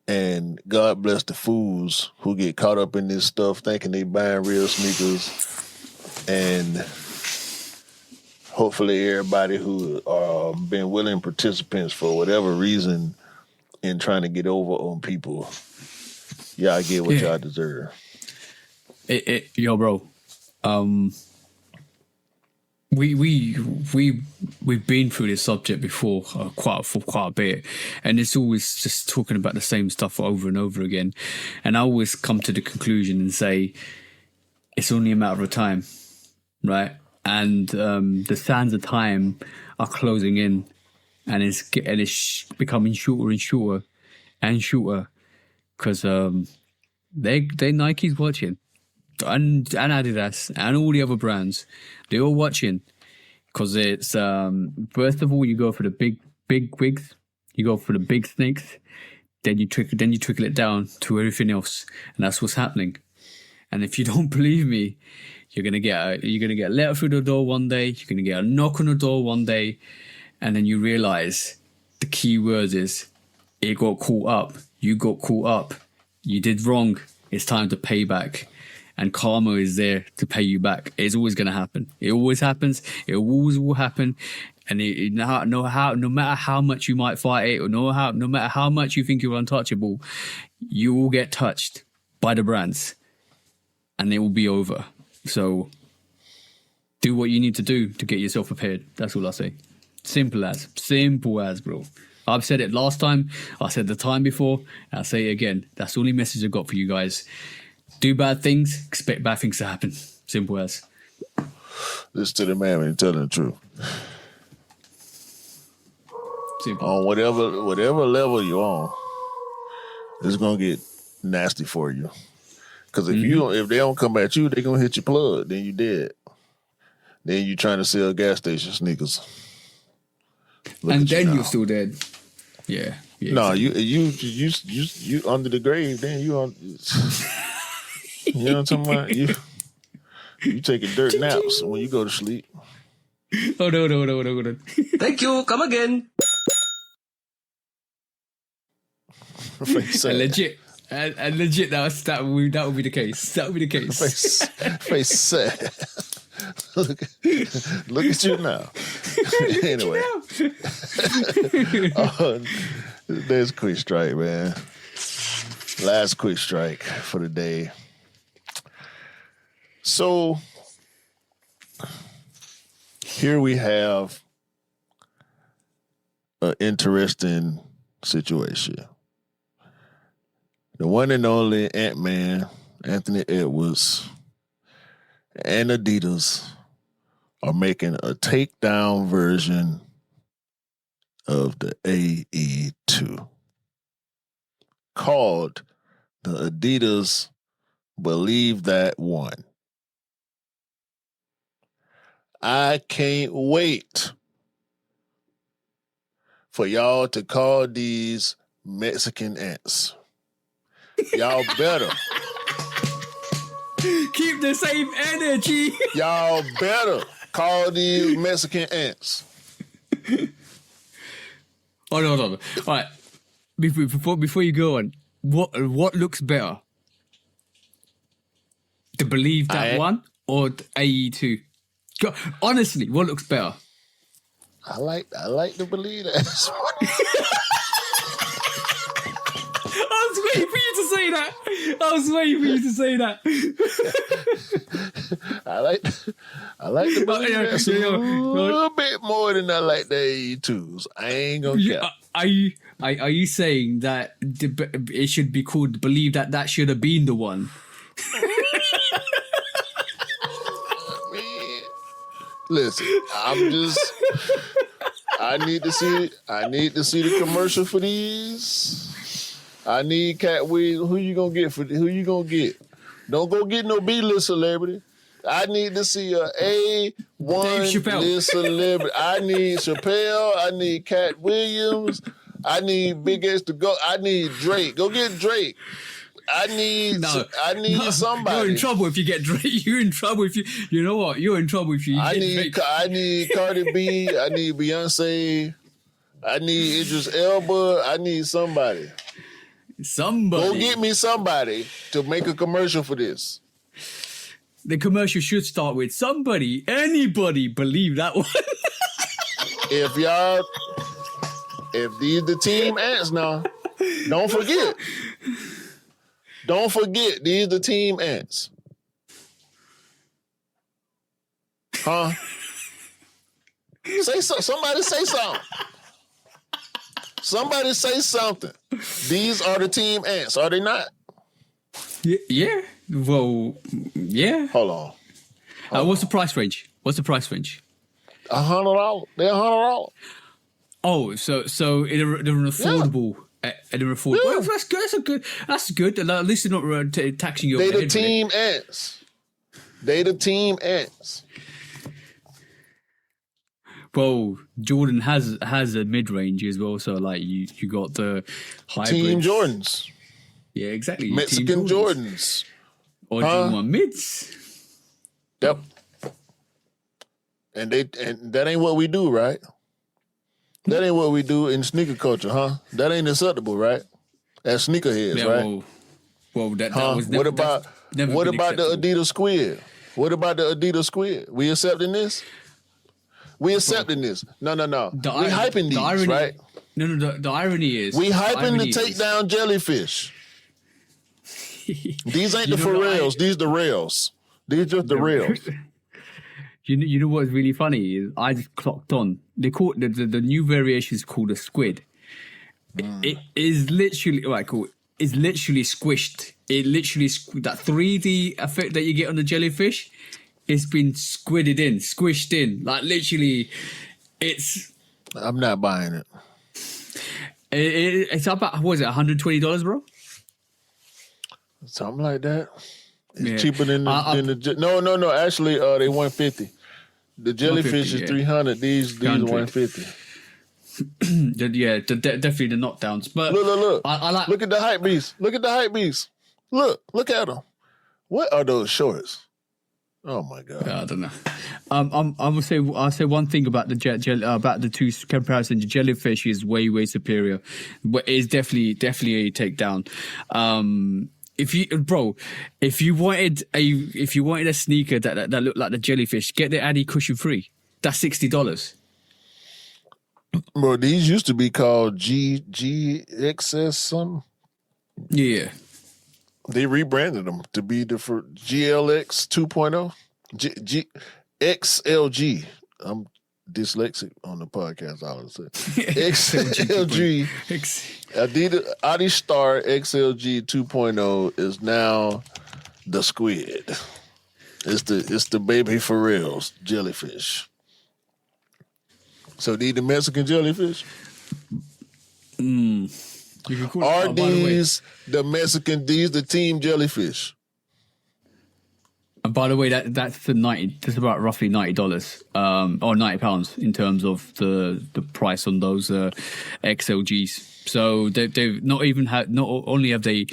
And God bless the fools who get caught up in this stuff thinking they buying real sneakers. And hopefully everybody who been willing participants for whatever reason in trying to get over on people, y'all get what y'all deserve. Yo, bro. We've been through this subject before quite a bit, and it's always just talking about the same stuff over and over again. And I always come to the conclusion and say it's only a matter of time, right? And the sands of time are closing in, and it's becoming shorter and shorter and shorter because they Nike's watching. And Adidas and all the other brands, they're all watching, because it's first of all you go for the big wigs, you go for the big snakes, then you trickle it down to everything else, and that's what's happening. And if you don't believe me, you're gonna get a letter through the door one day, you're gonna get a knock on the door one day, and then you realize the key words is it got caught up. You got caught up. You did wrong. It's time to pay back. And karma is there to pay you back. It's always going to happen. It always happens. It always will happen. And no matter how much you might fight it, or no matter how much you think you're untouchable, you will get touched by the brands, and it will be over. So do what you need to do to get yourself prepared. That's all I say. Simple as, bro. I've said it last time. I said the time before. I'll say it again. That's the only message I've got for you guys. Do bad things, expect bad things to happen. Simple as. Listen to the man when he's telling the truth. Simple. On whatever level you're on, it's gonna get nasty for you. Because if they don't come at you, they're gonna hit your plug. Then you dead. Then you trying to sell gas station sneakers. And then you're still dead. Yeah. No, exactly. you under the grave. Then you on. You know what I'm talking about? You taking dirt naps when you go to sleep. Oh no. Thank you. Come again. Legit. And legit, that would be the case. That would be the case. Face sad. Look at you now. Anyway. There's quick strike, man. Last quick strike for the day. So here we have an interesting situation. The one and only Ant-Man, Anthony Edwards, and Adidas are making a takedown version of the AE2 called the Adidas Believe That One. I can't wait for y'all to call these Mexican ants. Y'all better. Keep the same energy. Y'all better call these Mexican ants. Hold on. All right. Before you go on, what looks better? To Believe That One or AE2? Honestly, what looks better? I like to Believe That One. I was waiting for you to say that. I like to Believe That a little bit more than I like the AE2s. I ain't gonna cap. Are you saying that it should be called Believe That should have been the one? Listen, I need to see the commercial for these. I need Cat Williams. Who you gonna get? Don't go get no B-list celebrity. I need to see a A1 list celebrity. I need Chappelle. I need Cat Williams. I need Big S to go. I need Drake. Go get Drake. I need somebody. You're in trouble if you get Drake. You're in trouble if you. You know what? You're in trouble if you. I need Cardi B. I need Beyonce. I need Idris Elba. I need somebody. Go get me somebody to make a commercial for this. The commercial should start with anybody Believe That One. If these the team ants now, don't forget. Don't forget, these the team ants. Huh? Somebody say something. Somebody say something. These are the team ants, are they not? Yeah. Well, yeah. Hold on. What's the price range? $100. They're $100. Oh, so they're an affordable. Yeah. Well, that's good. That's good. At least they're not taxing you. They the team ants. They the team ants. Well, Jordan has a mid range as well. So like you got the hybrid Team Jordans. Yeah, exactly. Mexican Jordans. Or do you want mids? Yep. And that ain't what we do, right? That ain't what we do in sneaker culture, huh? That ain't acceptable, right? As sneakerheads, right? Well, that was never. What about the Adidas squid? What about the Adidas squid? We accepting this? We accepting this? No. We hyping these, irony, right? No. The irony is we hyping to take down jellyfish. These ain't the Pharrells. These the rails. These just the rails. You know what's really funny is I just clocked on. They call the new variation is called a squid. It is literally cool. It's literally squished. It literally that 3D effect that you get on the jellyfish. It's been squished in. Like literally, it's. I'm not buying it. It's about what is it? $120, bro. Something like that. It's cheaper than the no. Actually, they $150. The jellyfish is $300. These are $150. Yeah, definitely the knockdowns. But look. I like. Look at the hype beast. Look at at them. What are those shorts? Oh my god! I don't know. I'll say one thing about the about the two comparisons. The jellyfish is way superior, but it's definitely a takedown. If you wanted a sneaker that looked like the jellyfish, get the Addy Cushion Free. That's $60. Bro, these used to be called GXS something. Yeah. They rebranded them to be the GLX 2.0. XLG. I'm dyslexic on the podcast, all I say. XLG. Adidas Star XLG 2.0 is now the squid. It's the baby Pharrells jellyfish. So these the Mexican jellyfish? Are these the Mexican? These the team jellyfish? And by the way, that's That's about roughly $90, or £90 in terms of the price on those XLGs. So they've not only have they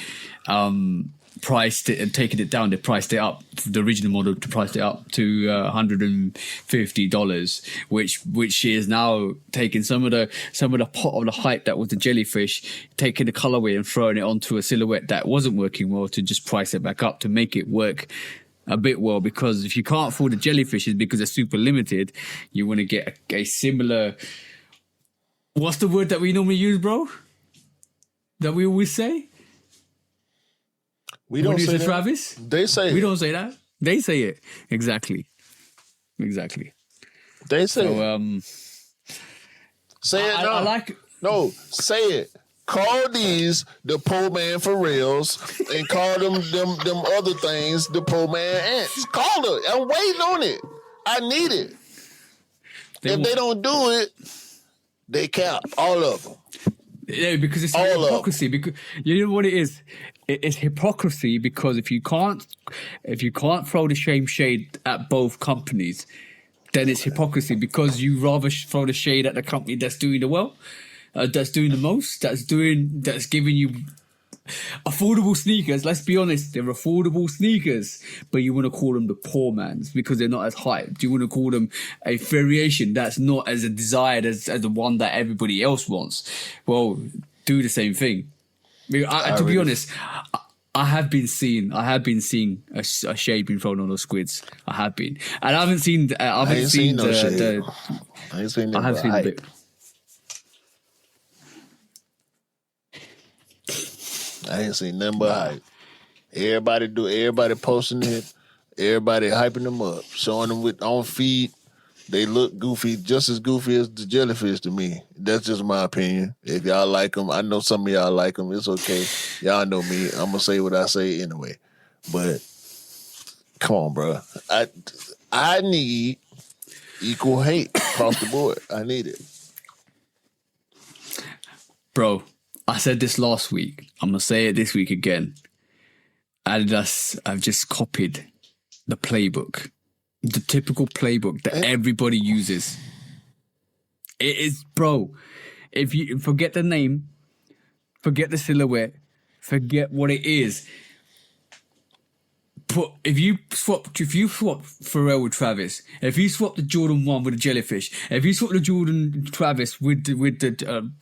priced it and taken it down, they priced it up. The original model priced it up to $150, which is now taking some of the pot of the hype that was the jellyfish, taking the colorway and throwing it onto a silhouette that wasn't working well to just price it back up to make it work a bit well. Because if you can't afford the jellyfishes because they're super limited, you want to get a similar. What's the word that we normally use, bro? That we always say. We don't say that. Travis? They say it. We don't say that. They say it. Exactly. They say it. Say it now. I like. No, say it. Call these the poor man Pharrells and call them other things the poor man ants. Call it. I'm waiting on it. I need it. If they don't do it, they cap all of them. Yeah, because it's hypocrisy. Because you know what it is. It's hypocrisy because if you can't throw the shade at both companies, then it's hypocrisy because you rather throw the shade at the company that's doing the well, that's doing the most, that's giving you affordable sneakers. Let's be honest, they're affordable sneakers, but you want to call them the poor man's because they're not as hyped. You want to call them a variation that's not as desired as the one that everybody else wants. Well, do the same thing. To be honest, I have been seeing a shade being thrown on those squids. I have been, and I haven't seen the bit. I ain't seen nothing but hype. Everybody posting it, everybody hyping them up, showing them on feed. They look goofy, just as goofy as the jellyfish to me. That's just my opinion. If y'all like them, I know some of y'all like them. It's okay. Y'all know me. I'm gonna say what I say anyway. But come on, bro. I need equal hate across the board. I need it, bro. I said this last week. I'm gonna say it this week again. Adidas have just copied the playbook. The typical playbook that everybody uses. It is, bro. If you forget the name, forget the silhouette, forget what it is. if you swap Pharrell with Travis, if you swap the Jordan 1 with the jellyfish, if you swap the Jordan Travis with the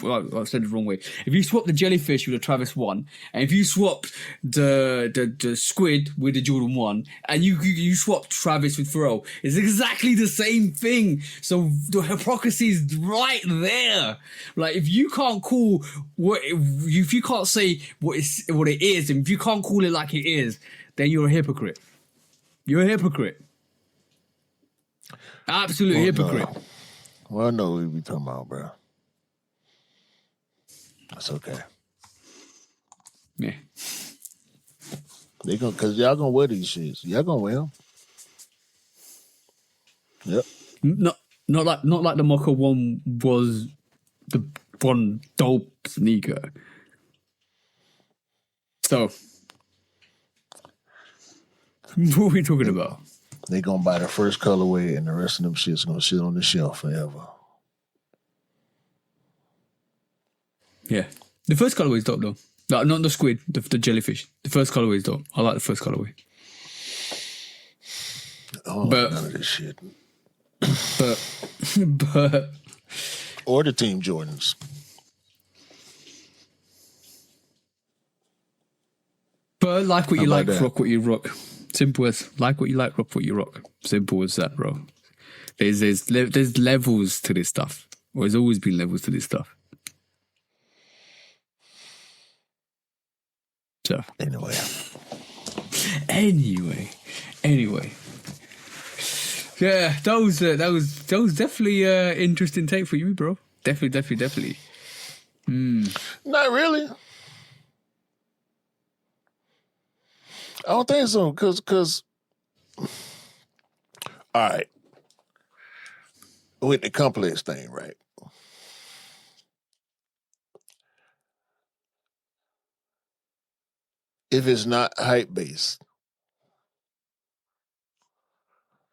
I said it the wrong way. If you swap the jellyfish with the Travis 1, and if you swap the squid with the Jordan 1, and you swap Travis with Pharrell, it's exactly the same thing. So the hypocrisy is right there. Like, if you can't call if you can't say what it is, and if you can't call it like it is, then you're a hypocrite. You're a hypocrite. Absolute hypocrite. No. Well, I know what we talking about, bro. That's okay. Yeah. Cause y'all gonna wear these shits. Y'all gonna wear them. Yep. Not like the Mocha one was the one dope sneaker. So, what are we talking about? They gonna buy the first colorway, and the rest of them shit's gonna sit on the shelf forever. Yeah, the first colorway is dope though. No, not the squid, the jellyfish. The first colorway is dope. I like the first colorway. Oh, none of this shit. But or the Team Jordans. But like what you like, that? rock what you rock. Simple as like what you like, rock what you rock. Simple as that, bro. There's levels to this stuff. Or there's always been levels to this stuff. So anyway. Yeah, that was definitely interesting take for you, bro. Definitely. Not really. I don't think so, cause all right. With the complex thing, right? If it's not hype based,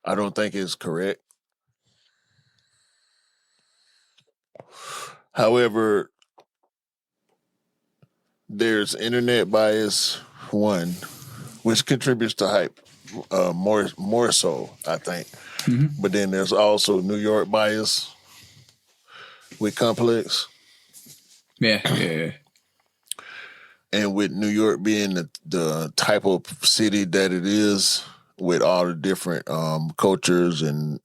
I don't think it's correct. However, there's internet bias, one, which contributes to hype more so, I think. Mm-hmm. But then there's also New York bias with complex. Yeah. And with New York being the type of city that it is, with all the different cultures and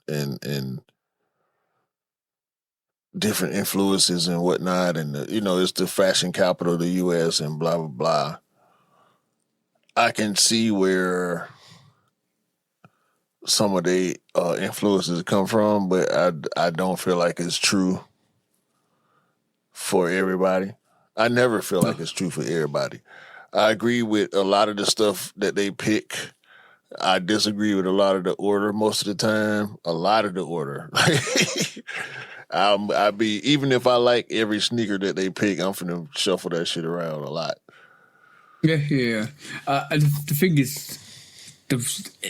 different influences and whatnot, and it's the fashion capital of the U.S. and blah blah blah. I can see where some of the influences come from, but I don't feel like it's true for everybody. I never feel like it's true for everybody. I agree with a lot of the stuff that they pick. I disagree with a lot of the order most of the time. A lot of the order. Even if I like every sneaker that they pick, I'm finna shuffle that shit around a lot. Yeah. And the thing is,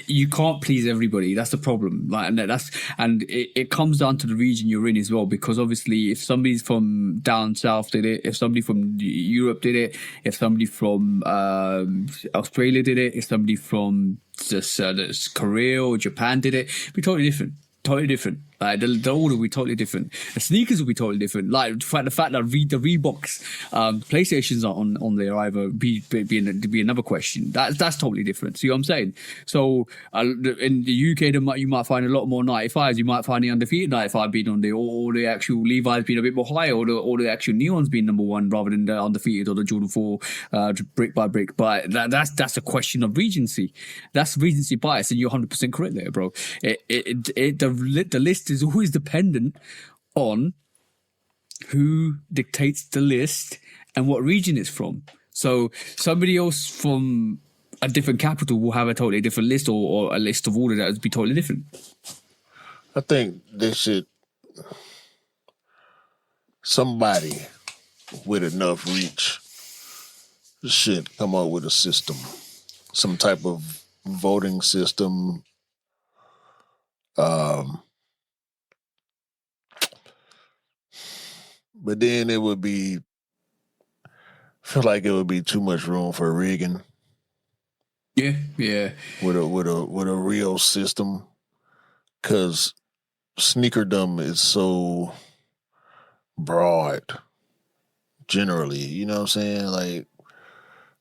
you can't please everybody. That's the problem. It comes down to the region you're in as well. Because obviously, if somebody's from down south did it, if somebody from Europe did it, if somebody from Australia did it, if somebody from just Korea or Japan did it, it'd be totally different. Like the order will be totally different. The sneakers will be totally different. Like the fact that the Reeboks, PlayStations are on there either be another question. That's totally different. See what I'm saying? So in the UK, you might find a lot more 95s. You might find the undefeated 95 being on there, or the actual Levi's being a bit more higher, or the actual Neons being number one rather than the undefeated or the Jordan 4 brick by brick. But that's a question of recency. That's recency bias, and you're 100% correct there, bro. The list is always dependent on who dictates the list and what region it's from. So somebody else from a different capital will have a totally different list, or a list of order that would be totally different. I think somebody with enough reach should come up with a system, some type of voting system. But then I feel like it would be too much room for rigging. Yeah. with a real system, because sneakerdom is so broad generally. You know what I'm saying? Like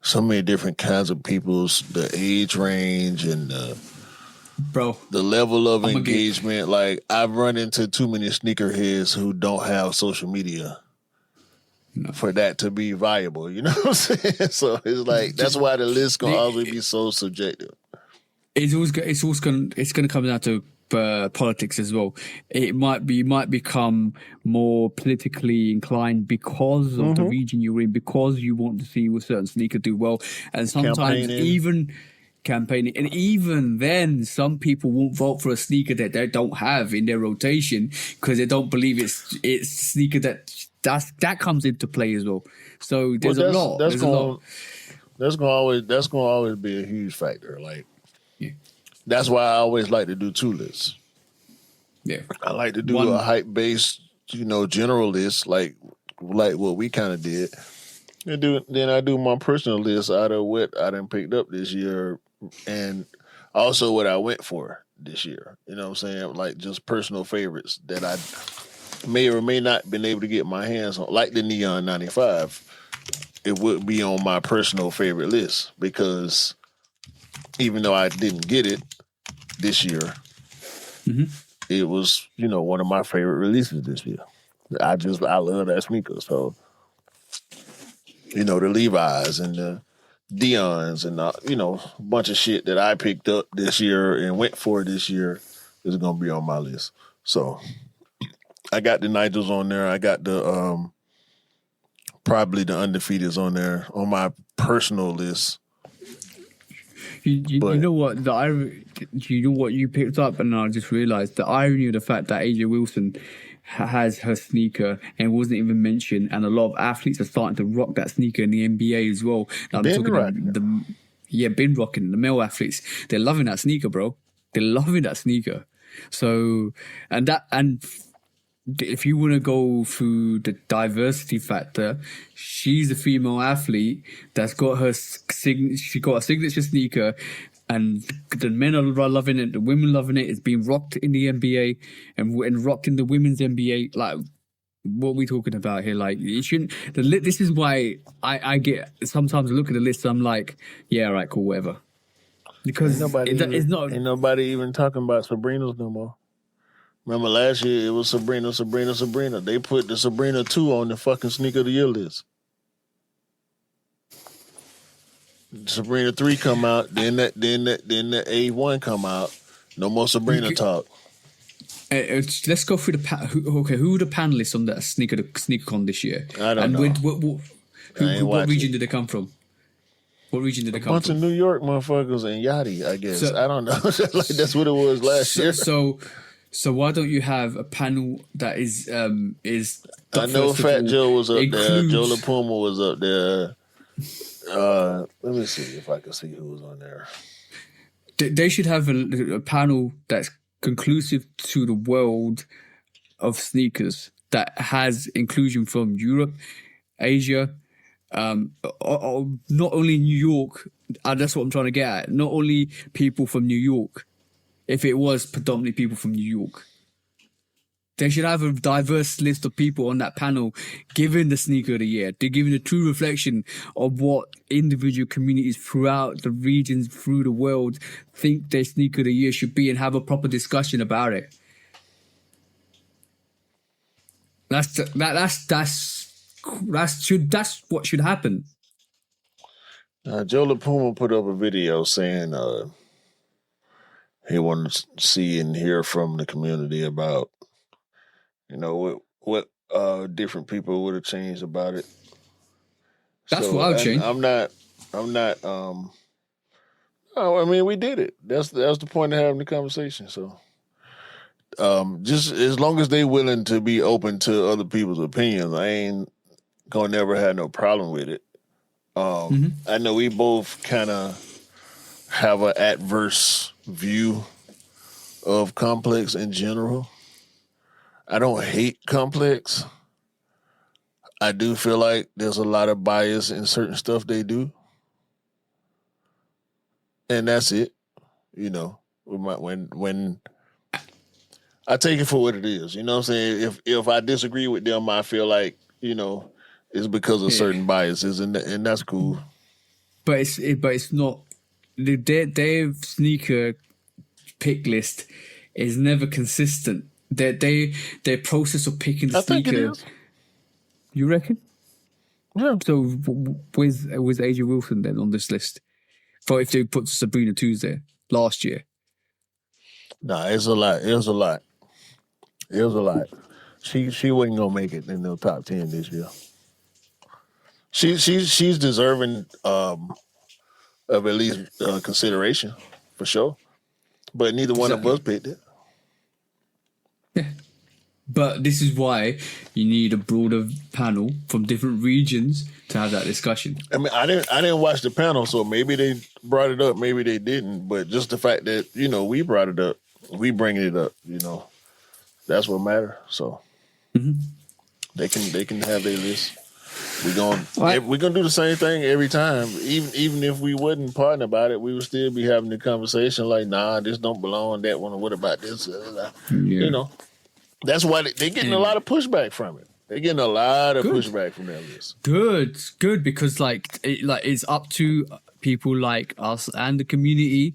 so many different kinds of people's the age range and Bro, the level of engagement. Like I've run into too many sneakerheads who don't have social media for that to be viable. You know what I'm saying? So it's like that's why the list gonna always be so subjective. It's gonna come down to politics as well. It might become more politically inclined because of the region you're in, because you want to see a certain sneaker do well, and sometimes even campaigning, and even then, some people won't vote for a sneaker that they don't have in their rotation because they don't believe it's a sneaker that comes into play as well. So there's a lot. That's gonna always be a huge factor. Like. That's why I always like to do 2 lists. Yeah. I like to do a hype-based, general list, like what we kind of did. Then I do my personal list out of what I done picked up this year and also what I went for this year. You know what I'm saying? Like just personal favorites that I may or may not been able to get my hands on, like the Neon 95. It would be on my personal favorite list because even though I didn't get it this year, it was, one of my favorite releases this year. I love that sneaker. So, the Levi's and the Dion's and, a bunch of shit that I picked up this year and went for this year is going to be on my list. So, I got the Nigels on there. I got the, probably the Undefeateds on there on my personal list. You know what you know what you picked up, and I just realized the irony of the fact that AJ Wilson has her sneaker and wasn't even mentioned, and a lot of athletes are starting to rock that sneaker in the NBA as well. Now, been rocking the male athletes. They're loving that sneaker, bro. They're loving that sneaker. So and if you want to go through the diversity factor, she's a female athlete that's got she got a signature sneaker, and the men are loving it, the women loving it. It's being rocked in the NBA and rocked in the women's NBA. Like, what are we talking about here? Like, it shouldn't. This is why I get sometimes I look at the list and I'm like, yeah, all right, cool, whatever. Because it's not. Ain't nobody even talking about Sabrina's no more. Remember last year, it was Sabrina. They put the Sabrina 2 on the fucking sneaker of the year list. Sabrina 3 come out, then the A1 come out. No more Sabrina talk. Let's go through who are the panelists on that SneakerCon this year? I don't know. What region did they come from? What region did they come from? A bunch of New York motherfuckers and Yachty, I guess. I don't know. Like that's what it was last year. So why don't you have a panel that is I know Fat Joe was up there. Joe LaPuma was up there. Let me see if I can see who was on there. They should have a panel that's conclusive to the world of sneakers that has inclusion from Europe, Asia, not only New York. That's what I'm trying to get at. Not only people from New York. If it was predominantly people from New York, they should have a diverse list of people on that panel giving the sneaker of the year. They're giving a true reflection of what individual communities throughout the regions, through the world, think their sneaker of the year should be, and have a proper discussion about it. That's what should happen. Joe LaPuma put up a video saying he wanted to see and hear from the community about, what different people would have changed about it. That's what I would change. I'm not. I mean, we did it. That's the point of having the conversation. So, just as long as they willing to be open to other people's opinions, I ain't gonna never have no problem with it. I know we both kind of have an adverse view of Complex in general. I don't hate Complex. I do feel like there's a lot of bias in certain stuff they do. and that's it. You know, when I take it for what it is. You know what I'm saying? If I disagree with them, I feel like, you know, it's because of certain biases, and that's cool. But it's not. Their sneaker pick list is never consistent. Their process of picking the sneaker. I think it is. You reckon? Yeah. So was AJ Wilson then on this list? For if they put Sabrina Tuesday last year? Nah, it's a lot. It was a lot. She wasn't gonna make it in the top 10 this year. She's deserving of at least consideration for sure. But neither one of us picked it. Yeah. But this is why you need a broader panel from different regions to have that discussion. I mean, I didn't watch the panel, so maybe they brought it up, maybe they didn't. But just the fact that, you know, we brought it up, we bringing it up, you know, that's what matters. So they can have their list. We're gonna do the same thing every time. Even if we wasn't partner about it, we would still be having the conversation like, nah, this don't belong, that one, what about this? You know. That's why they're getting a lot of pushback from it. They're getting a lot of pushback from that list. Good, because it's up to people like us and the community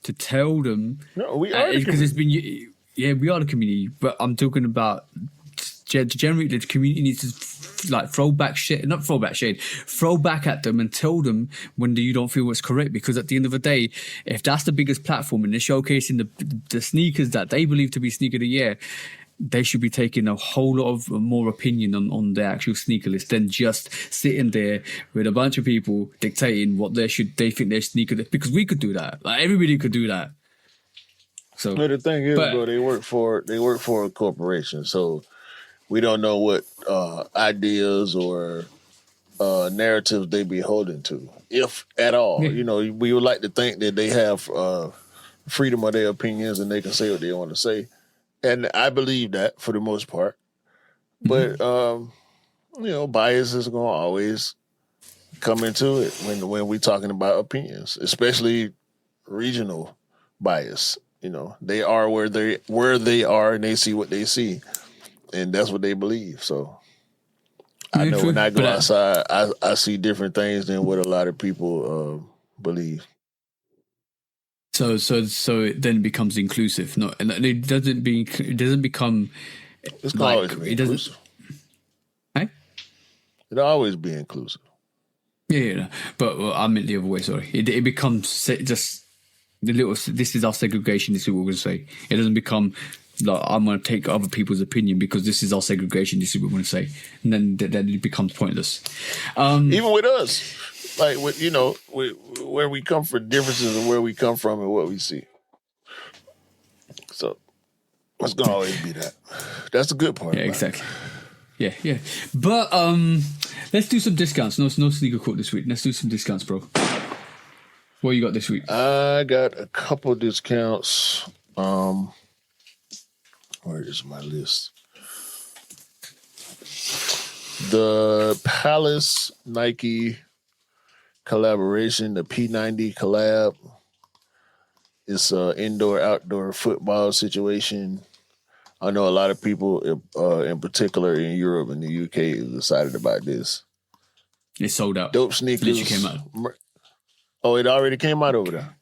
to tell them. No, we are because it's been. We are the community, but I'm talking about generally the community needs to throw back at them and tell them when you don't feel it's correct. Because at the end of the day, if that's the biggest platform and they're showcasing the sneakers that they believe to be sneaker of the year, they should be taking a whole lot of more opinion on their actual sneaker list than just sitting there with a bunch of people dictating what they think their sneaker list. Because we could do that. Like everybody could do that. So, but the thing is, bro, they work for a corporation, so we don't know what ideas or narratives they be holding to, if at all. You know, we would like to think that they have freedom of their opinions and they can say what they want to say. And I believe that for the most part. But, you know, bias is going to always come into it when we're talking about opinions, especially regional bias. You know, they are where they are and they see what they see. And that's what they believe. So I know when I go outside, I see different things than what a lot of people believe. So it then becomes inclusive. No, and it doesn't become. It's like, always be inclusive. Hey? It'll always be inclusive. Yeah. But I meant the other way. Sorry, it becomes just the little. This is our segregation. This is what we're going to say. It doesn't become like I'm going to take other people's opinion because this is our segregation. This is what we're going to say, and then it becomes pointless. Even with us. Like, you know, where we come from, differences of where we come from and what we see. So it's going to always be that. That's the good part. Yeah, exactly. Yeah. But let's do some discounts. No sneaker court this week. Let's do some discounts, bro. What you got this week? I got a couple discounts. Where is my list? The Palace Nike collaboration, the P90 collab. It's an indoor-outdoor football situation. I know a lot of people, in particular in Europe and the UK, is excited about this. It's sold out. Dope sneakers. Literally came out. Oh, it already came out over there?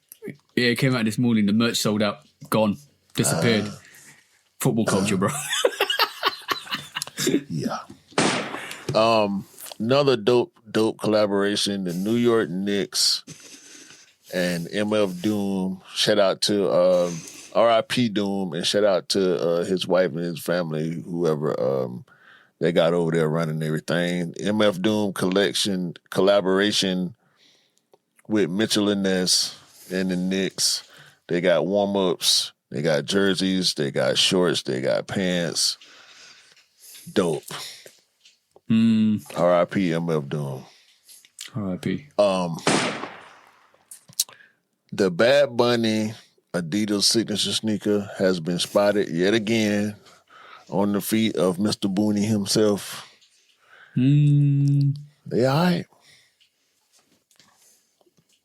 Yeah, it came out this morning. The merch sold out. Gone. Disappeared. Football culture, bro. Yeah. Another dope collaboration, the New York Knicks and MF Doom. Shout out to RIP Doom, and shout out to his wife and his family, whoever they got over there running everything. MF Doom collaboration with Mitchell and Ness and the Knicks. They got warm-ups, they got jerseys, they got shorts, they got pants. Dope. R.I.P. MF Doom. R.I.P. The Bad Bunny Adidas signature sneaker has been spotted yet again on the feet of Mr. Booney himself. They all right.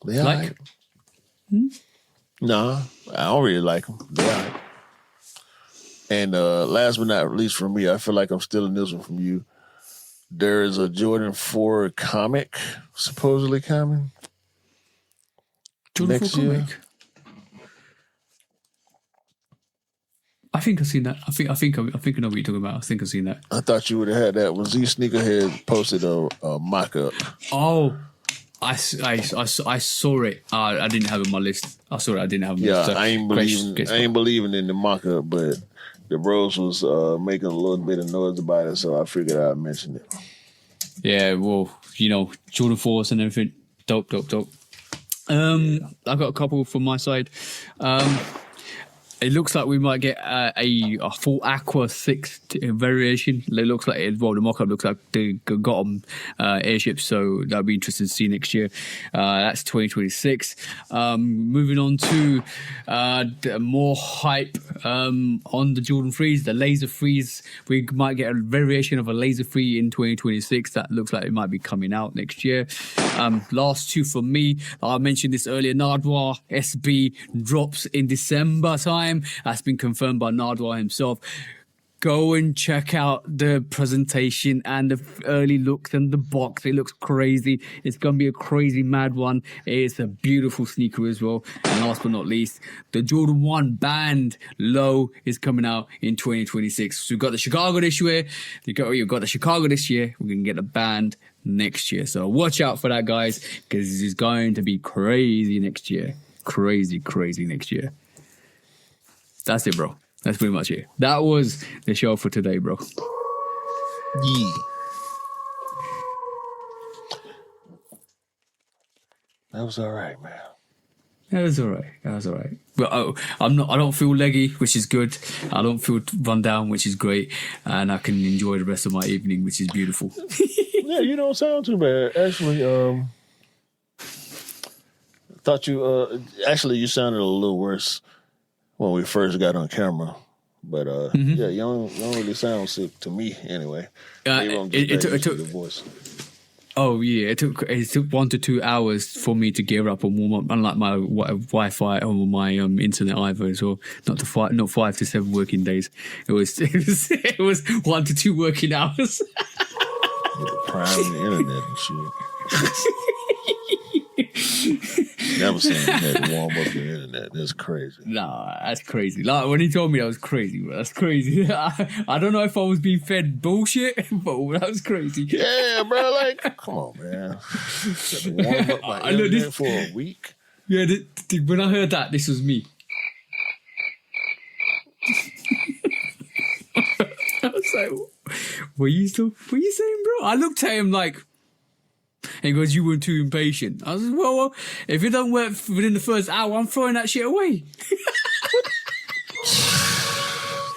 They all right. Nah, I don't really like them. Yeah. And last but not least from me, I feel like I'm stealing this one from you. There is a Jordan 4 comic supposedly coming Jordan next 4 year. comic. I think I've seen that. I think I know what you're talking about. I think I've seen that. I thought you would have had that when Z Sneakerhead posted a mock-up. Oh, I saw it. I didn't have it on my list. I saw it. I didn't have it on my list. I ain't believing in the mock-up, but the bros was making a little bit of noise about it, so I figured I'd mention it. Yeah, well, Jordan 4s and everything. Dope. I've got a couple from my side. It looks like we might get a full Aqua 6 variation. It looks like the mock-up looks like they got them airships, so that'll be interesting to see next year. That's 2026. Moving on to more hype on the Jordan 3s, the Laser 3s. We might get a variation of a Laser 3 in 2026. That looks like it might be coming out next year. Last two for me, I mentioned this earlier, Nardwuar SB drops in December time. That's been confirmed by Nardwuar himself. Go and check out the presentation and the early looks and the box. It looks crazy. It's going to be a crazy mad one. It's a beautiful sneaker as well. And last but not least, the Jordan 1 Band Low is coming out in 2026. So we've got the Chicago this year. You've got the Chicago this year. We're going to get the Band next year. So watch out for that, guys, because it's going to be crazy next year. Crazy next year. That's it, bro. That's pretty much it. That was the show for today, bro. Yeah. That was all right, man. That was all right. But I don't feel leggy, which is good. I don't feel run down, which is great. And I can enjoy the rest of my evening, which is beautiful. Yeah, you don't sound too bad. Actually, thought you you sounded a little worse when we first got on camera. But yeah, you don't really sound sick to me anyway. It took the voice. Oh yeah, it took 1 to 2 hours for me to gear up and warm up. Unlike my Wi-Fi or my internet either as well. Not 5 to 7 working days. It was 1 to 2 working hours. Prime the internet and shit. Never seen you had to warm up your internet. That's crazy. Nah, that's crazy. Like when he told me that was crazy, bro. That's crazy. I don't know if I was being fed bullshit, but that was crazy. Yeah, bro. Like, come on, man. Warm up my internet for a week. Yeah, when I heard that, this was me. I was like, what are you saying, bro? I looked at him like, and he goes, you were too impatient. I was like, well, if it don't work within the first hour, I'm throwing that shit away.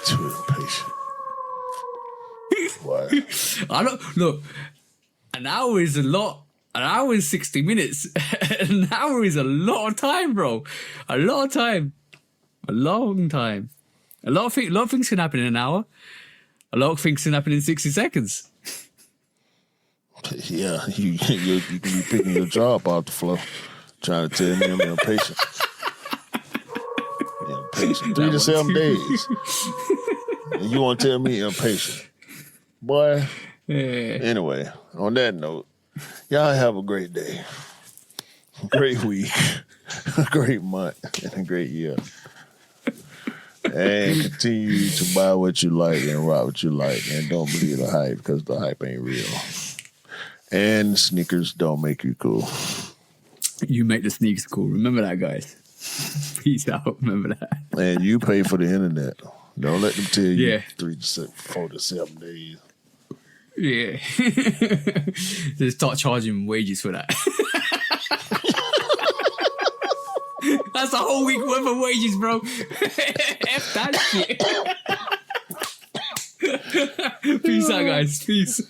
Too impatient. Why? Look, an hour is a lot. An hour is 60 minutes. An hour is a lot of time, bro. A lot of time. A long time. A lot of things can happen in an hour. A lot of things can happen in 60 seconds. Yeah, you can be picking your jaw up off the floor, trying to tell me I'm impatient. 3 to 7 days. And you want to tell me impatient. Boy. Yeah. Anyway, on that note, y'all have a great day, a great week, a great month, and a great year. And continue to buy what you like and rock what you like. And don't believe the hype, because the hype ain't real. And sneakers don't make you cool. You make the sneakers cool. Remember that, guys. Peace out. Remember that. And you pay for the internet. Don't let them tell you 3 to 4 to 7 days. Yeah. Just start charging wages for that. That's a whole week worth of wages, bro. F that shit. Peace out, guys. Peace.